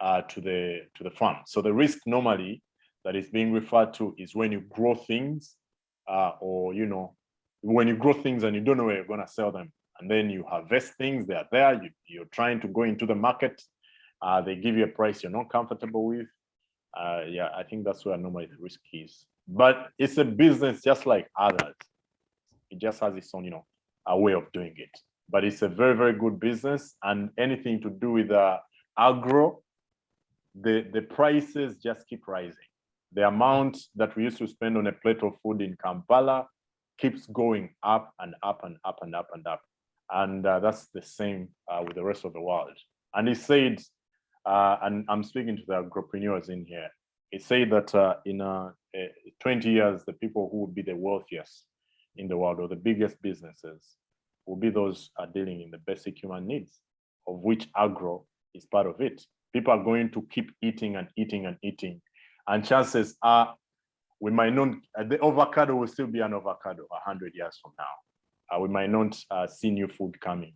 Speaker 7: to the farm. So the risk normally that is being referred to is when you grow things when you grow things and you don't know where you're going to sell them. And then you harvest things, they are there, you're trying to go into the market, they give you a price you're not comfortable with. Yeah, I think that's where normally the risk is. But it's a business just like others. It just has its own, a way of doing it. But it's a very, very good business, and anything to do with agro, the prices just keep rising. The amount that we used to spend on a plate of food in Kampala keeps going up and up and up and up and up. And that's the same with the rest of the world. And he said, and I'm speaking to the agripreneurs in here, he said that in 20 years, the people who would be the wealthiest in the world or the biggest businesses will be those dealing in the basic human needs, of which agro is part of it. People are going to keep eating and eating and eating. And chances are we might not, the avocado will still be an avocado 100 years from now. We might not see new food coming,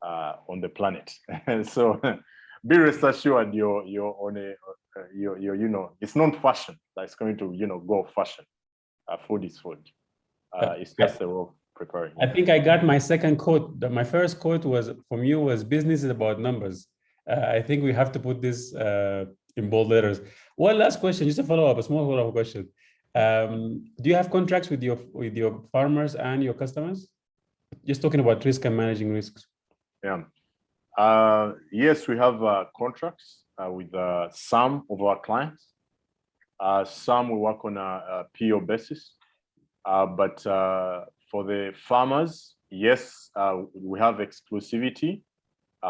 Speaker 7: on the planet. So be rest assured you're on a, it's not fashion that's going to, go fashion. Food is food. It's just a way of preparing.
Speaker 6: I think I got my second quote. My first quote was from you was business is about numbers. I think we have to put this in bold letters. One last question, just a follow-up, a small follow-up question. Do you have contracts with your farmers and your customers? Just talking about risk and managing risks.
Speaker 7: Yeah. Yes, we have contracts with some of our clients. Some we work on a PO basis. But for the farmers, yes, we have exclusivity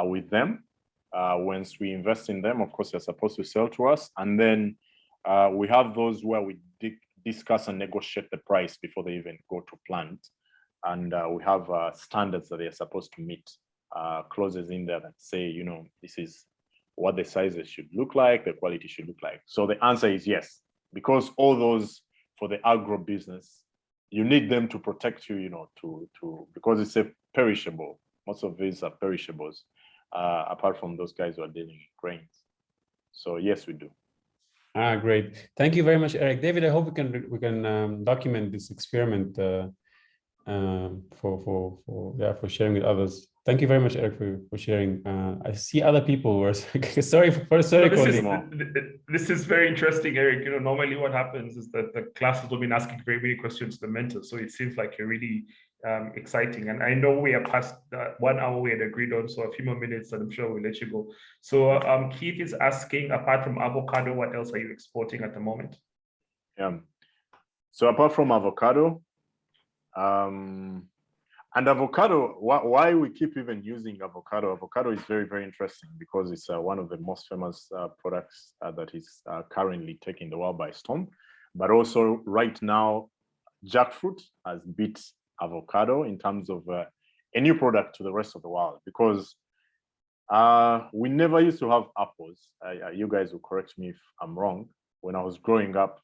Speaker 7: with them. Once we invest in them, of course, they're supposed to sell to us. And then we have those where we discuss and negotiate the price before they even go to plant. And we have standards that they're supposed to meet, clauses in there that say, this is what the sizes should look like, the quality should look like. So the answer is yes, because all those for the agro business, you need them to protect you, because it's a perishable. Most of these are perishables, apart from those guys who are dealing with grains. So yes, we do.
Speaker 6: Great. Thank you very much, Eric. David, I hope we can document this experiment for sharing with others. Thank you very much, Eric, for sharing. I see other people who are sorry.
Speaker 1: This is very interesting, Eric. Normally what happens is that the classes will be asking very many questions to the mentors. So it seems like you're really exciting. And I know we are past 1 hour we had agreed on, so a few more minutes and I'm sure we'll let you go. So Keith is asking, apart from avocado, what else are you exporting at the moment?
Speaker 7: Yeah. So apart from avocado, and avocado, why we keep even using avocado? Avocado is very, very interesting because it's one of the most famous products that is currently taking the world by storm. But also right now, jackfruit has beat avocado in terms of a new product to the rest of the world, because we never used to have apples. You guys will correct me if I'm wrong. When I was growing up,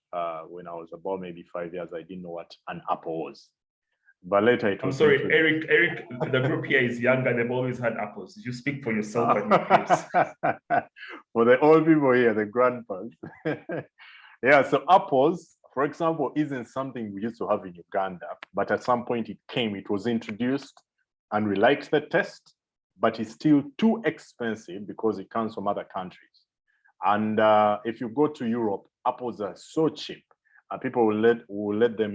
Speaker 7: when I was about maybe 5 years, I didn't know what an apple was. But later it was.
Speaker 1: I'm sorry, Eric, the group here is younger. They've always had apples. You speak for yourself and your peers.
Speaker 7: For the old people here, the grandpas. Yeah, so apples, for example, isn't something we used to have in Uganda, but at some point it was introduced and we liked the taste, but it's still too expensive because it comes from other countries. And if you go to Europe, apples are so cheap and people will let them,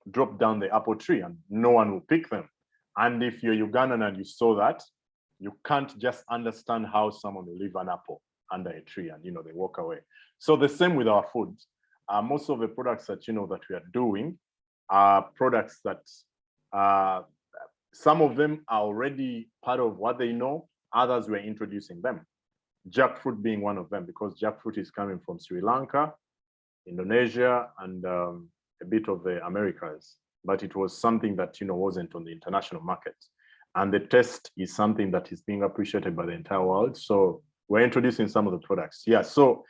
Speaker 7: drop down the apple tree and no one will pick them. And if you're Ugandan and you saw that, you can't just understand how someone will leave an apple under a tree and they walk away. So the same with our food. Most of the products that that we are doing are products that some of them are already part of what they know, others we're introducing them. Jackfruit being one of them, because jackfruit is coming from Sri Lanka, Indonesia, and a bit of the Americas. But it was something that wasn't on the international market. And the taste is something that is being appreciated by the entire world. So we're introducing some of the products. Yeah, so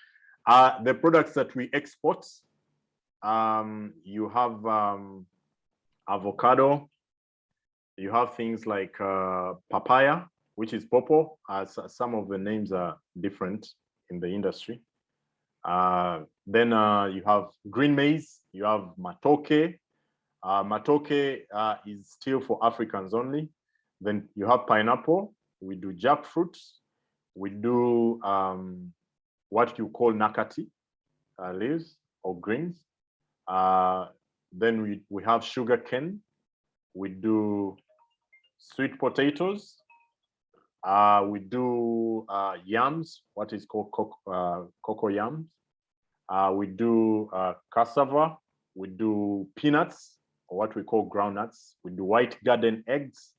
Speaker 7: the products that we export, you have avocado, you have things like papaya, which is pawpaw. Some of the names are different in the industry. Then you have green maize, you have matoke. Matoke is still for Africans only. Then you have pineapple, we do jackfruit, we do what you call nakati leaves or greens. Then we have sugar cane, we do sweet potatoes, we do yams, what is called cocoa yams. We do cassava, we do peanuts, or what we call groundnuts. We do white garden eggs,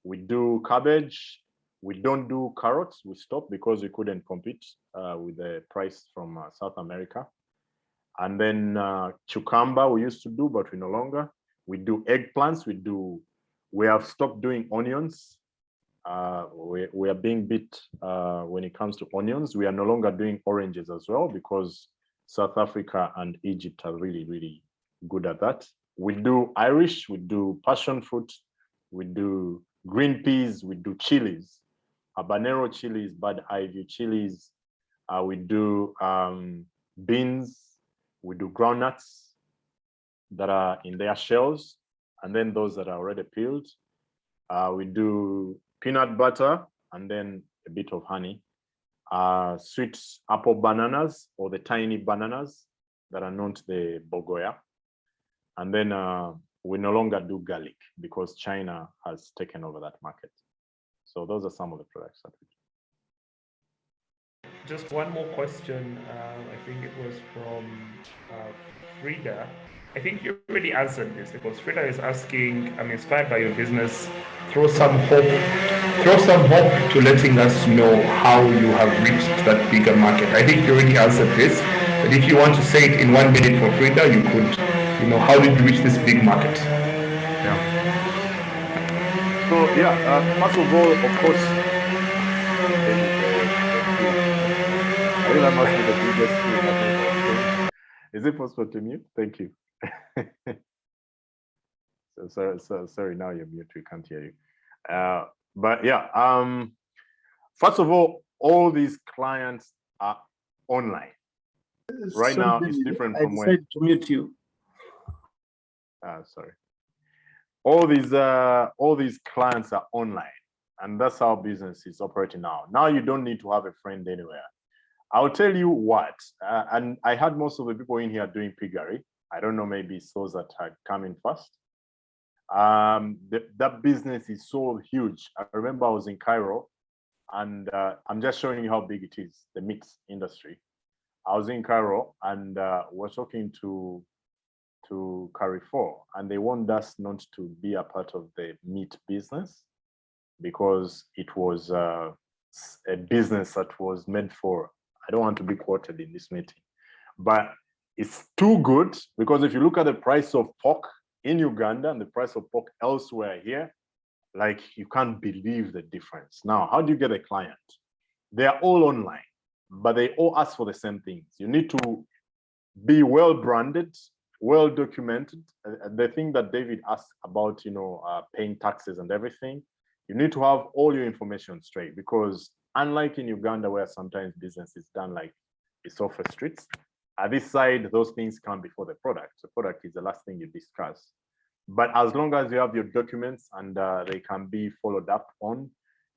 Speaker 7: we do cabbage. We don't do carrots, we stopped because we couldn't compete with the price from South America. And then cucumber we used to do, but we no longer. We do eggplants, we have stopped doing onions. We are being bit when it comes to onions. We are no longer doing oranges as well because South Africa and Egypt are really, really good at that. We do Irish, we do passion fruit, we do green peas, we do chilies, habanero chilies, bad eye view chilies. We do beans, we do groundnuts that are in their shells, and then those that are already peeled. We do peanut butter and then a bit of honey. Sweet apple bananas, or the tiny bananas that are known to the bogoya. And then we no longer do garlic because China has taken over that market. So those are some of the products that we do.
Speaker 1: Just one more question. I think it was from Frida. I think you already answered this because Frida is asking, I'm inspired by your business. Throw some hope to letting us know how you have reached that bigger market. I think you already answered this, but if you want to say it in 1 minute for Frida, you could. How did you reach this big market?
Speaker 7: Yeah. So yeah, first of all, of course, I think that must be the biggest thing I've ever seen. Is it possible to mute? Thank you. Sorry, now you're mute, we can't hear you. But yeah, first of all these clients are online. Right now, it's different from when I decided to mute you. Sorry. All these clients are online, and that's how business is operating now. Now you don't need to have a friend anywhere. I'll tell you what, and I had most of the people in here doing piggery. I don't know, maybe it's those that had come in first. That business is so huge. I remember I was in Cairo, and I'm just showing you how big it is, the meat industry. I was in Cairo, and we're talking to Carrefour, and they want us not to be a part of the meat business because it was a business that was made for, I don't want to be quoted in this meeting, but it's too good because if you look at the price of pork in Uganda and the price of pork elsewhere here, like you can't believe the difference. Now, how do you get a client? They are all online, but they all ask for the same things. You need to be well branded, well documented. The thing that David asked about, paying taxes and everything, you need to have all your information straight because unlike in Uganda, where sometimes business is done like it's off the streets, at this side, those things come before the product. The product is the last thing you discuss. But as long as you have your documents and they can be followed up on,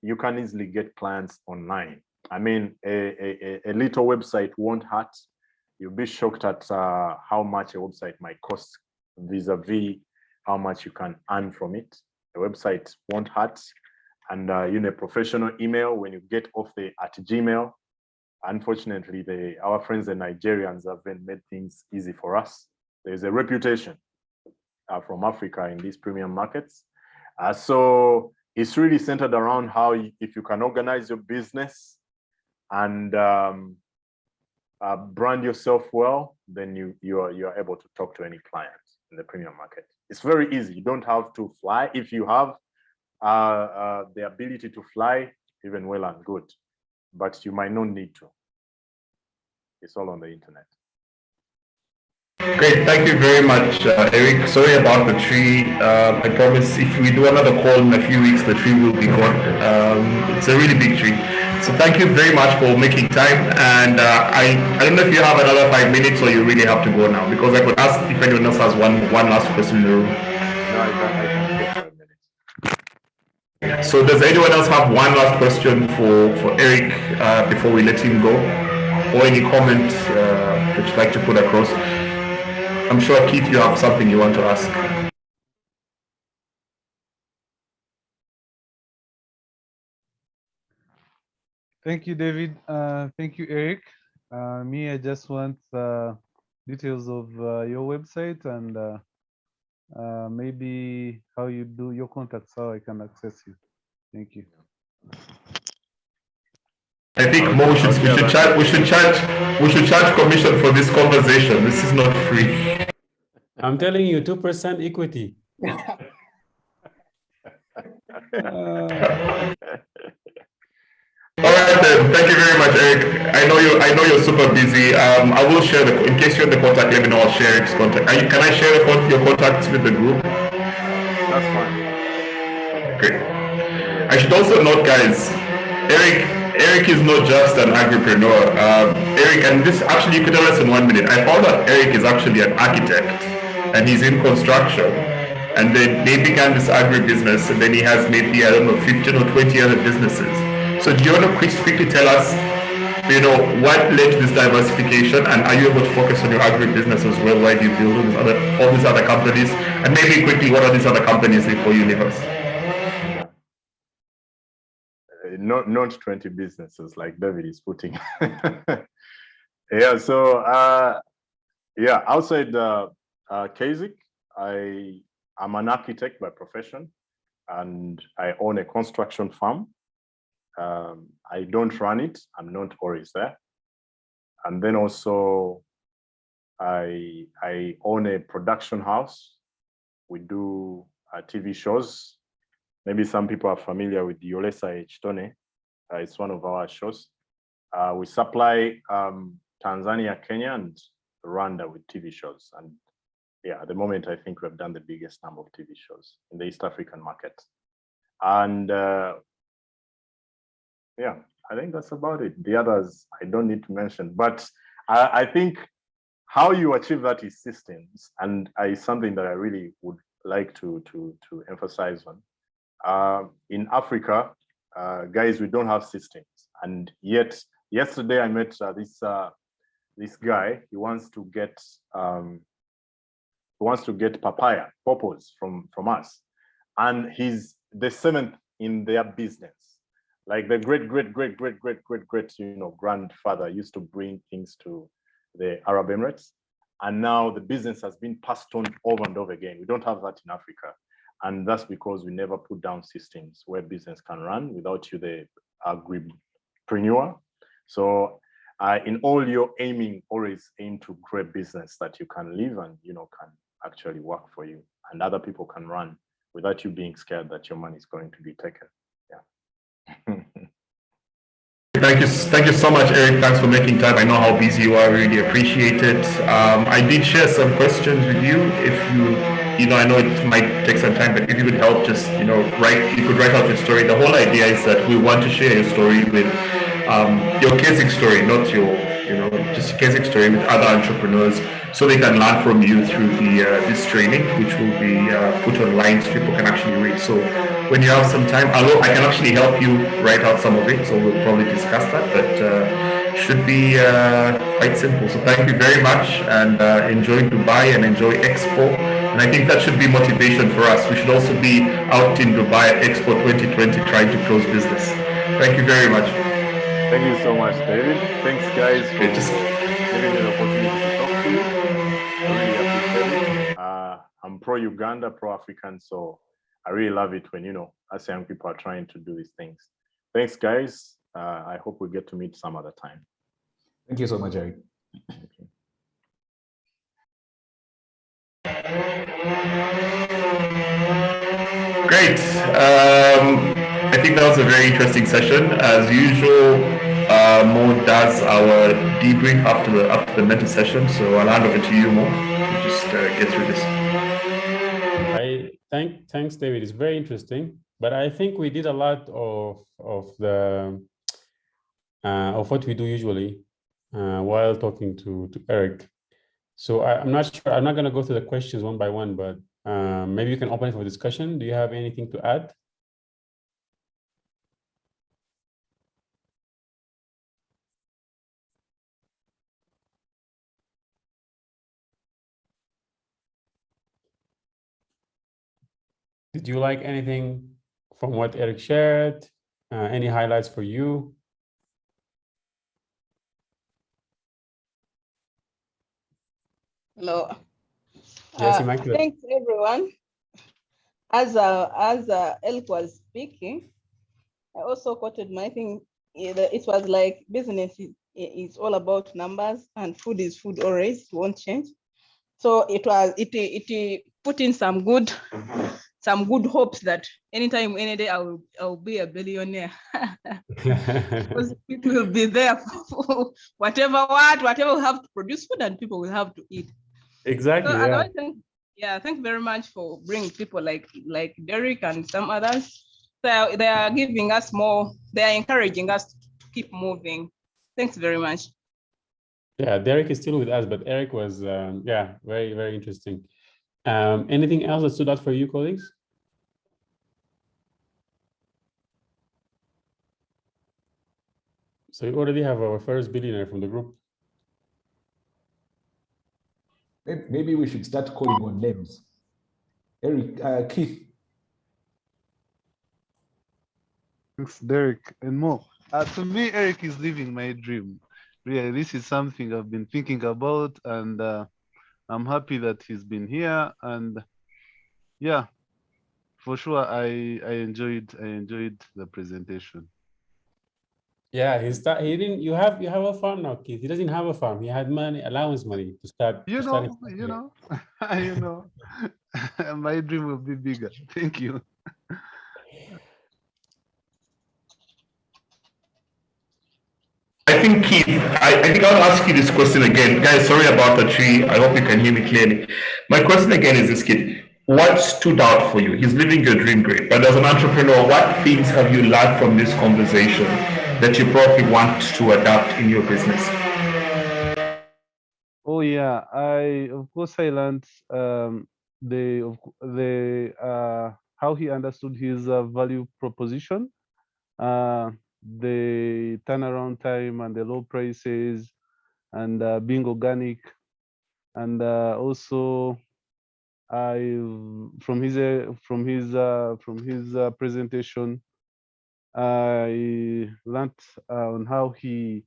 Speaker 7: you can easily get clients online. I mean, a little website won't hurt. You'll be shocked at how much a website might cost vis-a-vis how much you can earn from it. A website won't hurt. And a professional email, when you get off the @Gmail, unfortunately, our friends the Nigerians have made things easy for us. There's a reputation. from Africa in these premium markets. So it's really centered around how, if you can organize your business and brand yourself well, then you are able to talk to any client in the premium market. It's very easy. You don't have to fly. If you have the ability to fly, even well and good, but you might not need to. It's all on the internet.
Speaker 1: Great, thank you very much, Eric. Sorry about the tree. I promise if we do another call in a few weeks, the tree will be gone. It's a really big tree. So thank you very much for making time. And I don't know if you have another 5 minutes or you really have to go now, because I could ask if anyone else has one last question in the room.
Speaker 7: No, I can take 5 minutes.
Speaker 1: So does anyone else have one last question for Eric before we let him go? Or any comment that you'd like to put across? I'm sure, Keith, you have something you want to ask.
Speaker 3: Thank you, David. Thank you, Eric. Me, I just want details of your website and maybe how you do your contacts, how I can access you. Thank you.
Speaker 1: I think Mo, we should charge commission for this conversation. This is not free.
Speaker 6: I'm telling you, 2% equity.
Speaker 1: All right then. Thank you very much, Eric. I know you're super busy. I will share in case you're in the contact. Let me know. I'll share Eric's contact. Can I share your contacts with the group?
Speaker 7: That's fine.
Speaker 1: Great. I should also note, guys, Eric is not just an agripreneur. Eric, and this actually, you could tell us in 1 minute. I found out Eric is actually an architect, and he's in construction. And then they began this agribusiness, and then he has maybe, I don't know, 15 or 20 other businesses. So do you want to quickly tell us, what led to this diversification, and are you able to focus on your agribusiness as well? Why do you build all these other companies? And maybe quickly, what are these other companies before you leave us?
Speaker 7: Not 20 businesses like David is putting. Yeah, so outside Kasich, I'm an architect by profession, and I own a construction firm. I don't run it. I'm not always there. And then also I own a production house. We do TV shows. Maybe some people are familiar with Yolesa Chtone. It's one of our shows. We supply Tanzania, Kenya, and Rwanda with TV shows. And yeah, at the moment, I think we've done the biggest number of TV shows in the East African market. And yeah, I think that's about it. The others, I don't need to mention. But I think how you achieve that is systems. And it's something that I really would like to emphasize on. In Africa, guys, we don't have systems, and yet yesterday I met this guy. He wants to get papaya purpose from us, and he's the 7th in their business. Like the great grandfather used to bring things to the Arab Emirates, and now the business has been passed on over and over again. We don't have that in Africa. And that's because we never put down systems where business can run without you, the agripreneur. So in all your aiming, always aim to grow a business that you can live and can actually work for you, and other people can run without you being scared that your money is going to be taken. Yeah.
Speaker 1: Thank you so much, Eric. Thanks for making time. I know how busy you are. Really appreciate it. I did share some questions with you. If I know it might take some time, but if you could help, just you could write out your story. The whole idea is that we want to share your story with your Kasich story, not your just your Kasich story with other entrepreneurs, so they can learn from you through this training, which will be put online so people can actually read. So when you have some time, I can actually help you write out some of it. So we'll probably discuss that, but should be quite simple. So thank you very much, and enjoy Dubai and enjoy Expo. And I think that should be motivation for us. We should also be out in Dubai at Expo 2020 trying to close business. Thank you very much.
Speaker 7: Thank you so much, David. Thanks, guys, for giving me the opportunity to talk to you. I really appreciate it. I'm pro-Uganda, pro-African, so I really love it when, you know, us young people are trying to do these things. Thanks, guys. I hope we get to meet some other time.
Speaker 8: Thank you so much, Eric.
Speaker 1: Great. I think that was a very interesting session. As usual, Mo does our debrief after the mentor session. So I'll hand over to you, Mo, to just get through this.
Speaker 6: Thanks, David. It's very interesting, but I think we did a lot of what we do usually while talking to Eric. So I'm not sure. I'm not going to go through the questions one by one, but maybe you can open it for discussion. Do you have anything to add? Did you like anything from what Eric shared? Any highlights for you?
Speaker 4: Hello.
Speaker 6: Yes,
Speaker 4: thanks, everyone. As Elk was speaking, I also quoted my thing. It was like business is all about numbers, and food is food always, won't change. So it put in some good hopes that anytime, any day, I'll be a billionaire. Because people will be there for whatever we have to produce food, and people will have to eat.
Speaker 6: Exactly.
Speaker 4: So
Speaker 6: Yeah.
Speaker 4: thank you very much for bringing people like Derek and some others. So they are giving us more. They are encouraging us to keep moving. Thanks very much.
Speaker 6: Yeah, Derek is still with us, but Eric was, very, very interesting. Anything else that stood out for you, colleagues? So we already have our first billionaire from the group.
Speaker 8: Maybe we should start calling on names. Eric, Keith.
Speaker 3: Thanks, Derek and Mo. To me, Eric is living my dream. Really, this is something I've been thinking about, and I'm happy that he's been here. And yeah, for sure, I enjoyed the presentation.
Speaker 6: Yeah, he didn't. You have a farm now, Keith. He doesn't have a farm. He had money, allowance money to start.
Speaker 3: You know, my dream will be bigger. Thank you.
Speaker 1: I think, Keith, I think I'll ask you this question again. Guys, sorry about the tree. I hope you can hear me clearly. My question again is this, Keith. What stood out for you? He's living your dream great, but as an entrepreneur, what things have you learned from this conversation that you probably want to adapt in your business?
Speaker 3: Oh yeah, of course I learned how he understood his value proposition, the turnaround time and the low prices, and being organic, and also from his presentation, I learned on how he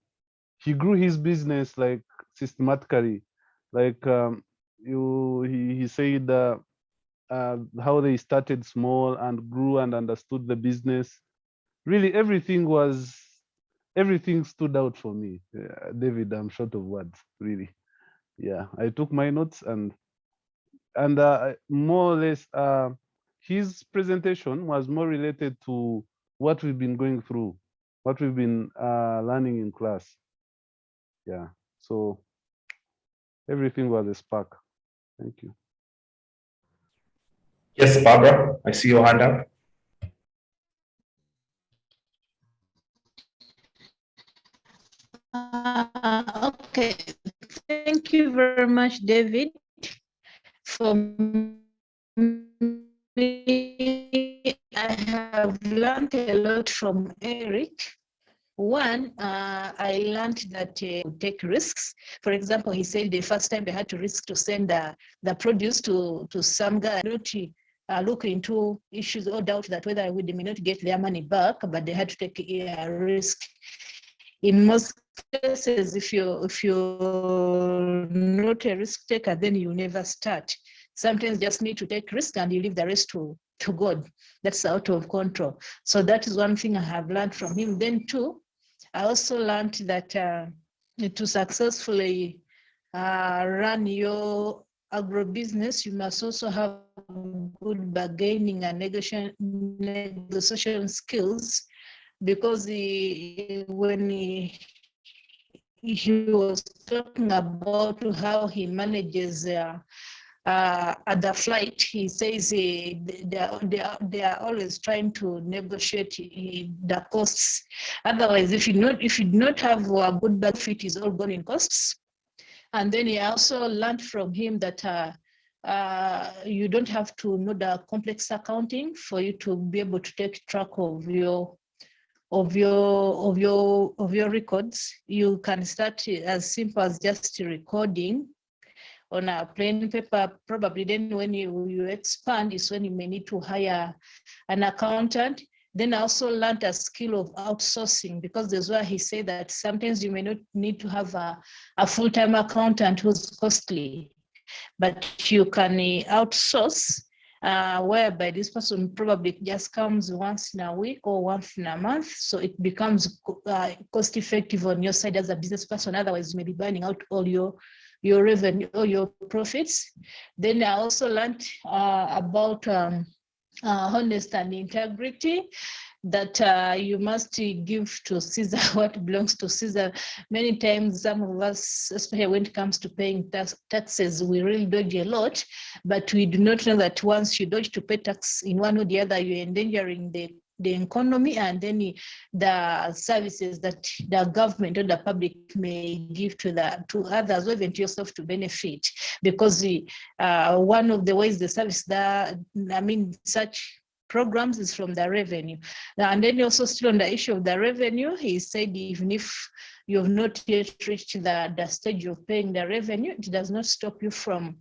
Speaker 3: grew his business like systematically, like he said how they started small and grew and understood the business. Really, everything stood out for me. David, I'm short of words, really. Yeah, I took my notes and more or less his presentation was more related to what we've been going through, what we've been learning in class. Yeah, so everything was a spark. Thank you.
Speaker 1: Yes, Barbara, I see your hand up.
Speaker 9: Okay, thank you very much, David. For me, I have learned a lot from Eric. One, I learned that take risks. For example, he said the first time they had to risk to send the produce to some guy, not look into issues or doubt that whether they may not get their money back, but they had to take a risk. In most cases, if you're not a risk taker, then you never start. sometimes just need to take risk and you leave the rest to God. That's out of control. So that is one thing I have learned from him. Then two, I also learned that to successfully run your agribusiness, you must also have good bargaining and negotiation skills, because when he was talking about how he manages at the flight, he says they are always trying to negotiate the costs. Otherwise, if you do not have a good benefit, is all gone in costs. And then he also learned from him that you don't have to know the complex accounting for you to be able to take track of your records. You can start as simple as just recording on a plain paper. Probably then when you expand is when you may need to hire an accountant. Then I also learned a skill of outsourcing, because there's where he said that sometimes you may not need to have a full-time accountant who's costly, but you can outsource, whereby this person probably just comes once in a week or once in a month. So it becomes cost effective on your side as a business person. Otherwise, you may be burning out all your revenue or your profits. Then I also learned about honesty and integrity, that you must give to Caesar what belongs to Caesar. Many times, some of us, especially when it comes to paying taxes, we really dodge a lot, but we do not know that once you dodge to pay tax in one or the other, you're endangering the economy and then the services that the government or the public may give to others, or even to yourself to benefit. Because one of the ways the service such programs is from the revenue. And then also still on the issue of the revenue, he said even if you have not yet reached the stage of paying the revenue, it does not stop you from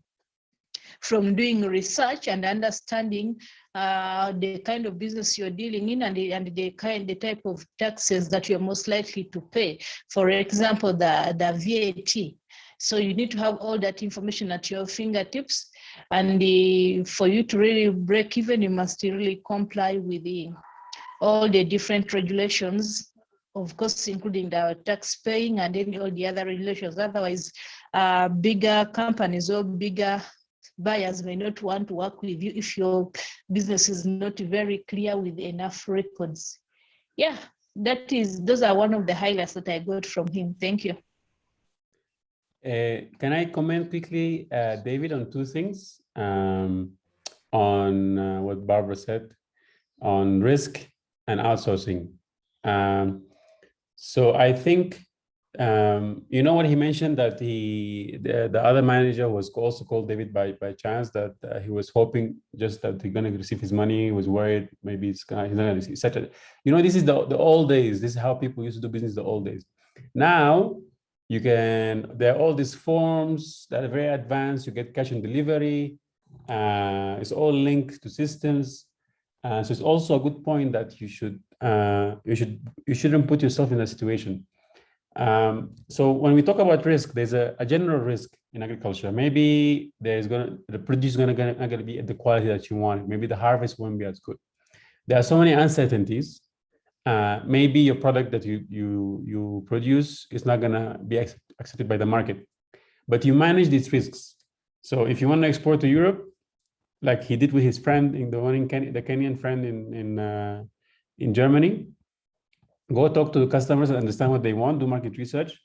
Speaker 9: doing research and understanding the kind of business you're dealing in and the type of taxes that you're most likely to pay. For example, the VAT. So you need to have all that information at your fingertips, and for you to really break even, you must really comply with all the different regulations, of course, including the tax paying and then all the other regulations. Otherwise, bigger companies or bigger buyers may not want to work with you if your business is not very clear with enough records. Yeah, those are one of the highlights that I got from him. Thank you.
Speaker 6: Can I comment quickly, David, on two things, on what Barbara said on risk and outsourcing? So I think, you know what he mentioned, that the other manager was also called David by chance, that he was hoping just that he's going to receive his money. He was worried maybe he's not going to receive, etc. You know, this is the old days. This is how people used to do business the old days. Now, there are all these forms that are very advanced. You get cash on delivery. It's all linked to systems. So it's also a good point that you shouldn't put yourself in that situation. So when we talk about risk, there's a general risk in agriculture. Maybe the produce is not going to be at the quality that you want. Maybe the harvest won't be as good. There are so many uncertainties. Maybe your product that you produce is not going to be accepted by the market, but you manage these risks. So if you want to export to Europe, like he did with his friend the Kenyan friend in Germany, go talk to the customers and understand what they want, do market research,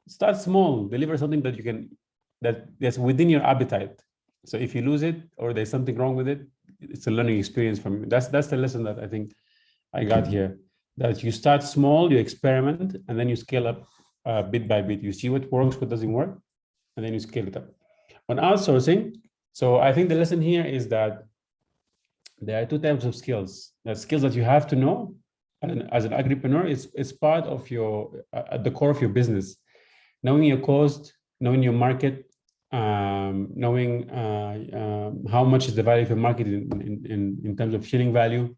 Speaker 6: start small, deliver something that's within your appetite. So if you lose it or there's something wrong with it, it's a learning experience from you. That's the lesson that I think I got here. That you start small, you experiment, and then you scale up bit by bit. You see what works, what doesn't work, and then you scale it up. On outsourcing, so I think the lesson here is that there are two types of skills. The skills that you have to know, and as an agripreneur, it's part of at the core of your business. Knowing your cost, knowing your market, knowing how much is the value of your market in terms of shilling value.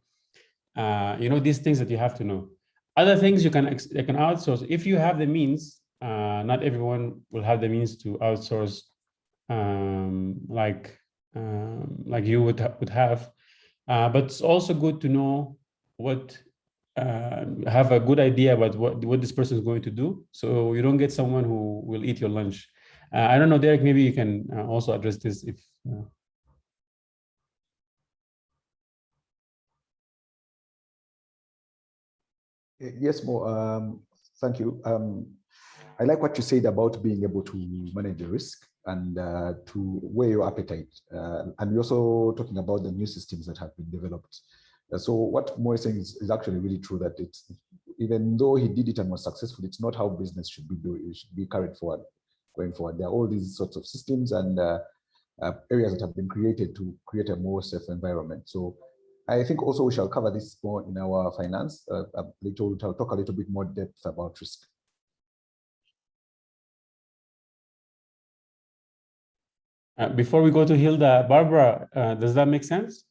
Speaker 6: These things that you have to know. Other things you can outsource if you have the means. Not everyone will have the means to outsource, like like you would have. But it's also good to know what, have a good idea about what this person is going to do, so you don't get someone who will eat your lunch. I don't know, Derek, maybe you can also address this if.
Speaker 8: Yes, Mo. Thank you. I like what you said about being able to manage the risk and to weigh your appetite. And we're also talking about the new systems that have been developed. So what Mo is saying is actually really true, that it's, even though he did it and was successful, it's not how business should be it should be carried forward, going forward. There are all these sorts of systems and areas that have been created to create a more safe environment. So I think also we shall cover this more in our finance. We'll talk a little bit more depth about risk.
Speaker 6: Before we go to Hilda, Barbara, does that make sense?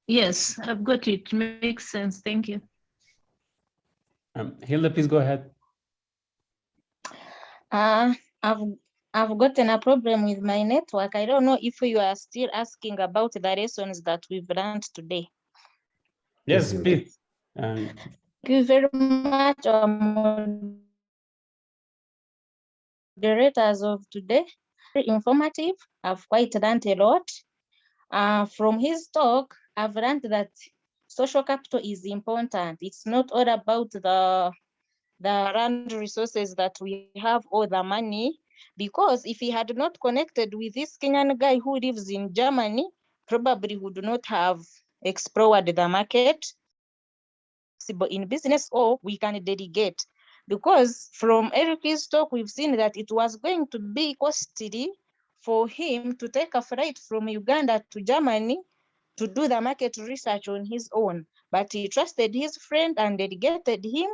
Speaker 9: Yes, I've got it. Makes sense. Thank you.
Speaker 6: Hilda, please go ahead.
Speaker 5: I've gotten a problem with my network. I don't know if you are still asking about the lessons that we've learned today.
Speaker 6: Yes, please.
Speaker 5: Thank you very much, moderators of today. Very informative. I've quite learned a lot. From his talk, I've learned that social capital is important. It's not all about the land resources that we have or the money, because if he had not connected with this Kenyan guy who lives in Germany, probably would not have explored the market in business, or we can delegate. Because from Eric's talk, we've seen that it was going to be costly for him to take a flight from Uganda to Germany to do the market research on his own. But he trusted his friend and delegated him,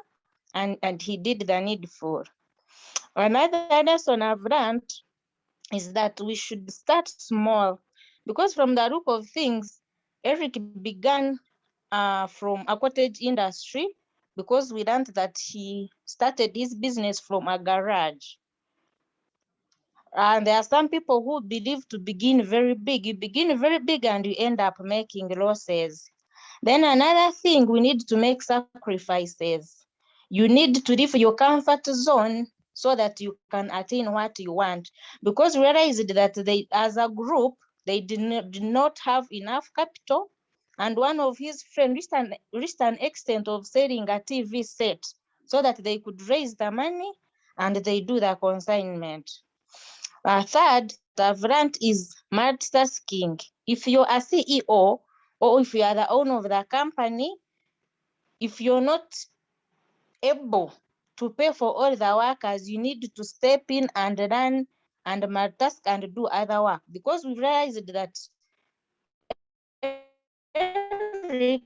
Speaker 5: and he did the needful. Another lesson I've learned is that we should start small, because from the look of things, Eric began from a cottage industry, because we learned that he started his business from a garage. And there are some people who believe to begin very big. You begin very big and you end up making losses. Then another thing, we need to make sacrifices. You need to leave your comfort zone so that you can attain what you want. Because we realized that they, as a group, they did not have enough capital. And one of his friends reached an extent of selling a TV set so that they could raise the money and they do the consignment. Third, the learned is multitasking. If you're a CEO or if you are the owner of the company, if you're not able to pay for all the workers, you need to step in and run and multitask and do other work. Because we realized that Eric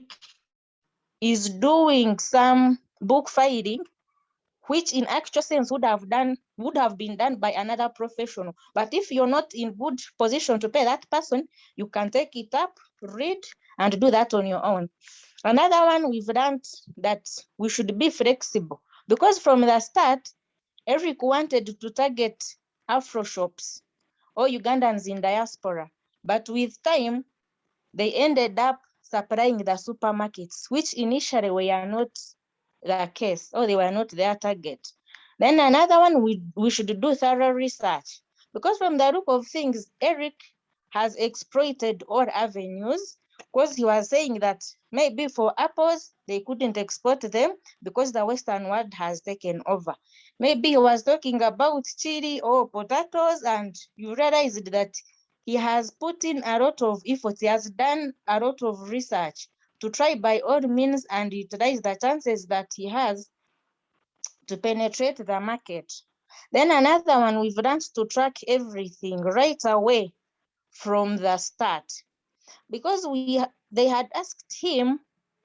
Speaker 5: is doing some book filing, which in actual sense would have been done by another professional. But if you're not in good position to pay that person, you can take it up, read, and do that on your own. Another one, we've learned that we should be flexible, because from the start, Eric wanted to target Afro shops or Ugandans in diaspora. But with time, they ended up supplying the supermarkets, which initially were not the case, or they were not their target. Then another one, we should do thorough research, because from the look of things, Eric has exploited all avenues, because he was saying that maybe for apples, they couldn't export them because the Western world has taken over. Maybe he was talking about chili or potatoes, and you realized that he has put in a lot of effort. He has done a lot of research to try by all means and utilize the chances that he has to penetrate the market. Then another one, we've learned to track everything right away from the start, because they had asked him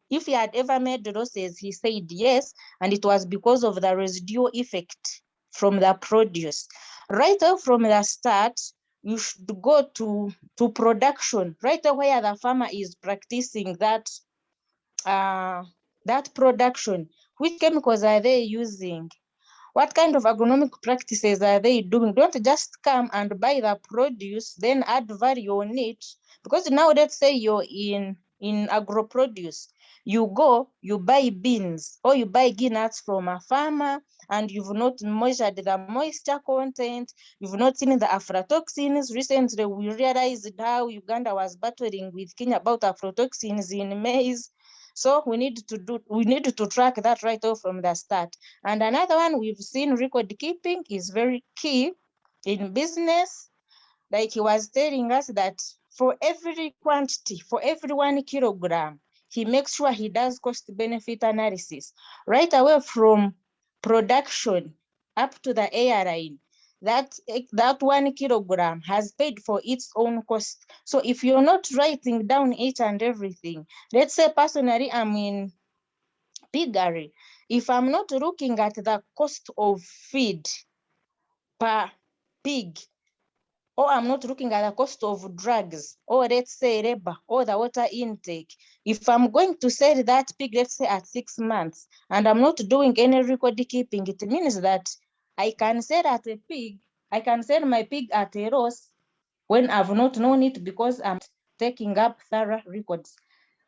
Speaker 5: if he had ever made losses. He said yes, and it was because of the residual effect from the produce. Right off from the start, you should go to production, right where the farmer is practicing that production. Which chemicals are they using? What kind of agronomic practices are they doing? Don't just come and buy the produce, then add value on it. Because now let's say you're in agro produce, you go, you buy beans or you buy peanuts from a farmer and you've not measured the moisture content, you've not seen the aflatoxins. Recently, we realized how Uganda was battling with Kenya about aflatoxins in maize. So we need to track that right off from the start. And another one we've seen, record keeping is very key in business. Like he was telling us that for every quantity, for every 1 kilogram, he makes sure he does cost benefit analysis right away from production up to the airline. That 1 kilogram has paid for its own cost. So if you're not writing down each and everything, let's say personally I'm in piggery, if I'm not looking at the cost of feed per pig, or I'm not looking at the cost of drugs, or let's say labor, or the water intake. If I'm going to sell that pig, let's say at 6 months, and I'm not doing any record keeping, it means that I can sell my pig at a loss when I've not known it because I'm taking up thorough records.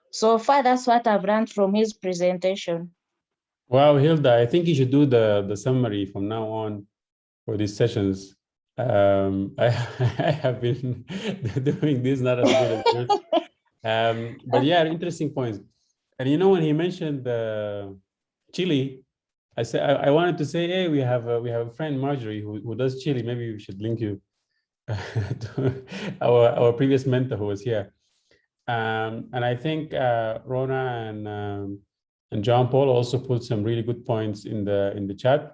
Speaker 5: So far, that's what I've learned from his presentation.
Speaker 6: Wow, Hilda, I think you should do the summary from now on for these sessions. I have been doing this not as good as yours. But yeah, interesting points. And you know, when he mentioned chili, I wanted to say, hey, we have a friend, Marjorie, who does chili. Maybe we should link you to our previous mentor who was here. And I think Rona and John Paul also put some really good points in the chat.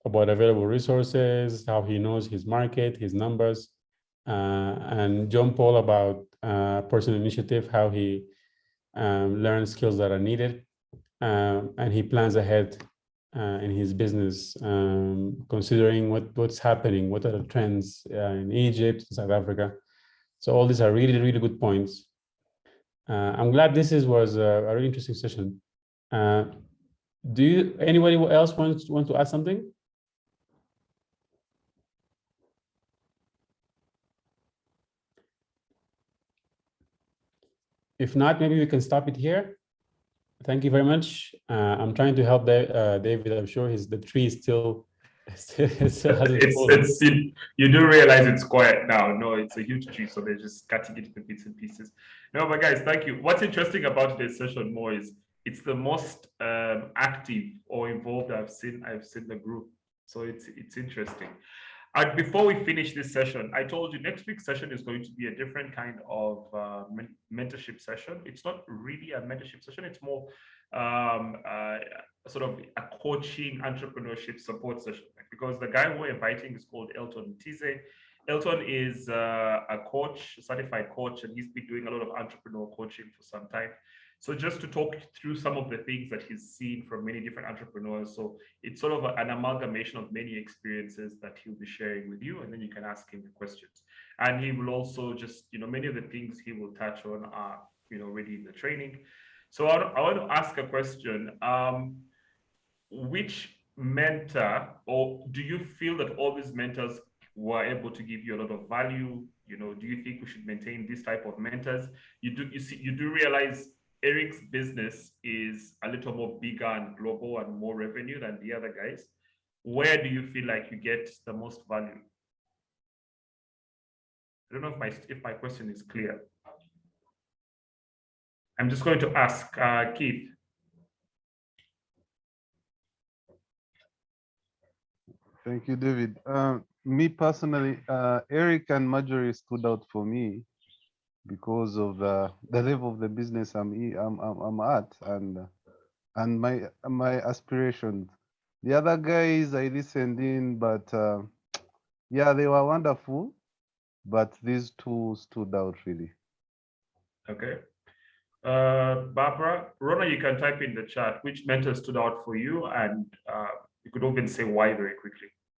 Speaker 6: About available resources, how he knows his market, his numbers, and John Paul about personal initiative, how he learns skills that are needed, and he plans ahead in his business, considering what's happening, what are the trends in Egypt, South Africa. So all these are really, really good points. I'm glad this was a really interesting session. Anybody else want to add something? If not, maybe we can stop it here. Thank you very much. I'm trying to help David. I'm sure the tree is still hasn't fallen.
Speaker 1: You do realize it's quiet now. No, it's a huge tree, so they're just cutting it into bits and pieces. No, but guys, thank you. What's interesting about this session more is it's the most active or involved I've seen the group. So it's interesting. And before we finish this session, I told you next week's session is going to be a different kind of mentorship session. It's not really a mentorship session. It's more sort of a coaching entrepreneurship support session, because the guy we're inviting is called Elton Tize. Elton is a coach, a certified coach, and he's been doing a lot of entrepreneur coaching for some time. So just to talk through some of the things that he's seen from many different entrepreneurs. So it's sort of an amalgamation of many experiences that he'll be sharing with you, and then you can ask him the questions. And he will also just, many of the things he will touch on are, already in the training. So I want to ask a question. Which mentor, or do you feel that all these mentors were able to give you a lot of value? Do you think we should maintain this type of mentors? You do realize Eric's business is a little more bigger and global and more revenue than the other guys. Where do you feel like you get the most value? I don't know if my question is clear. I'm just going to ask Keith.
Speaker 3: Thank you, David. Me personally, Eric and Marjorie stood out for me because of the level of the business I'm at and my aspirations. The other guys I listened in, but yeah, they were wonderful, but these two stood out really.
Speaker 1: Okay. Barbara, Rona, you can type in the chat which mentor stood out for you, and you could even say why very quickly.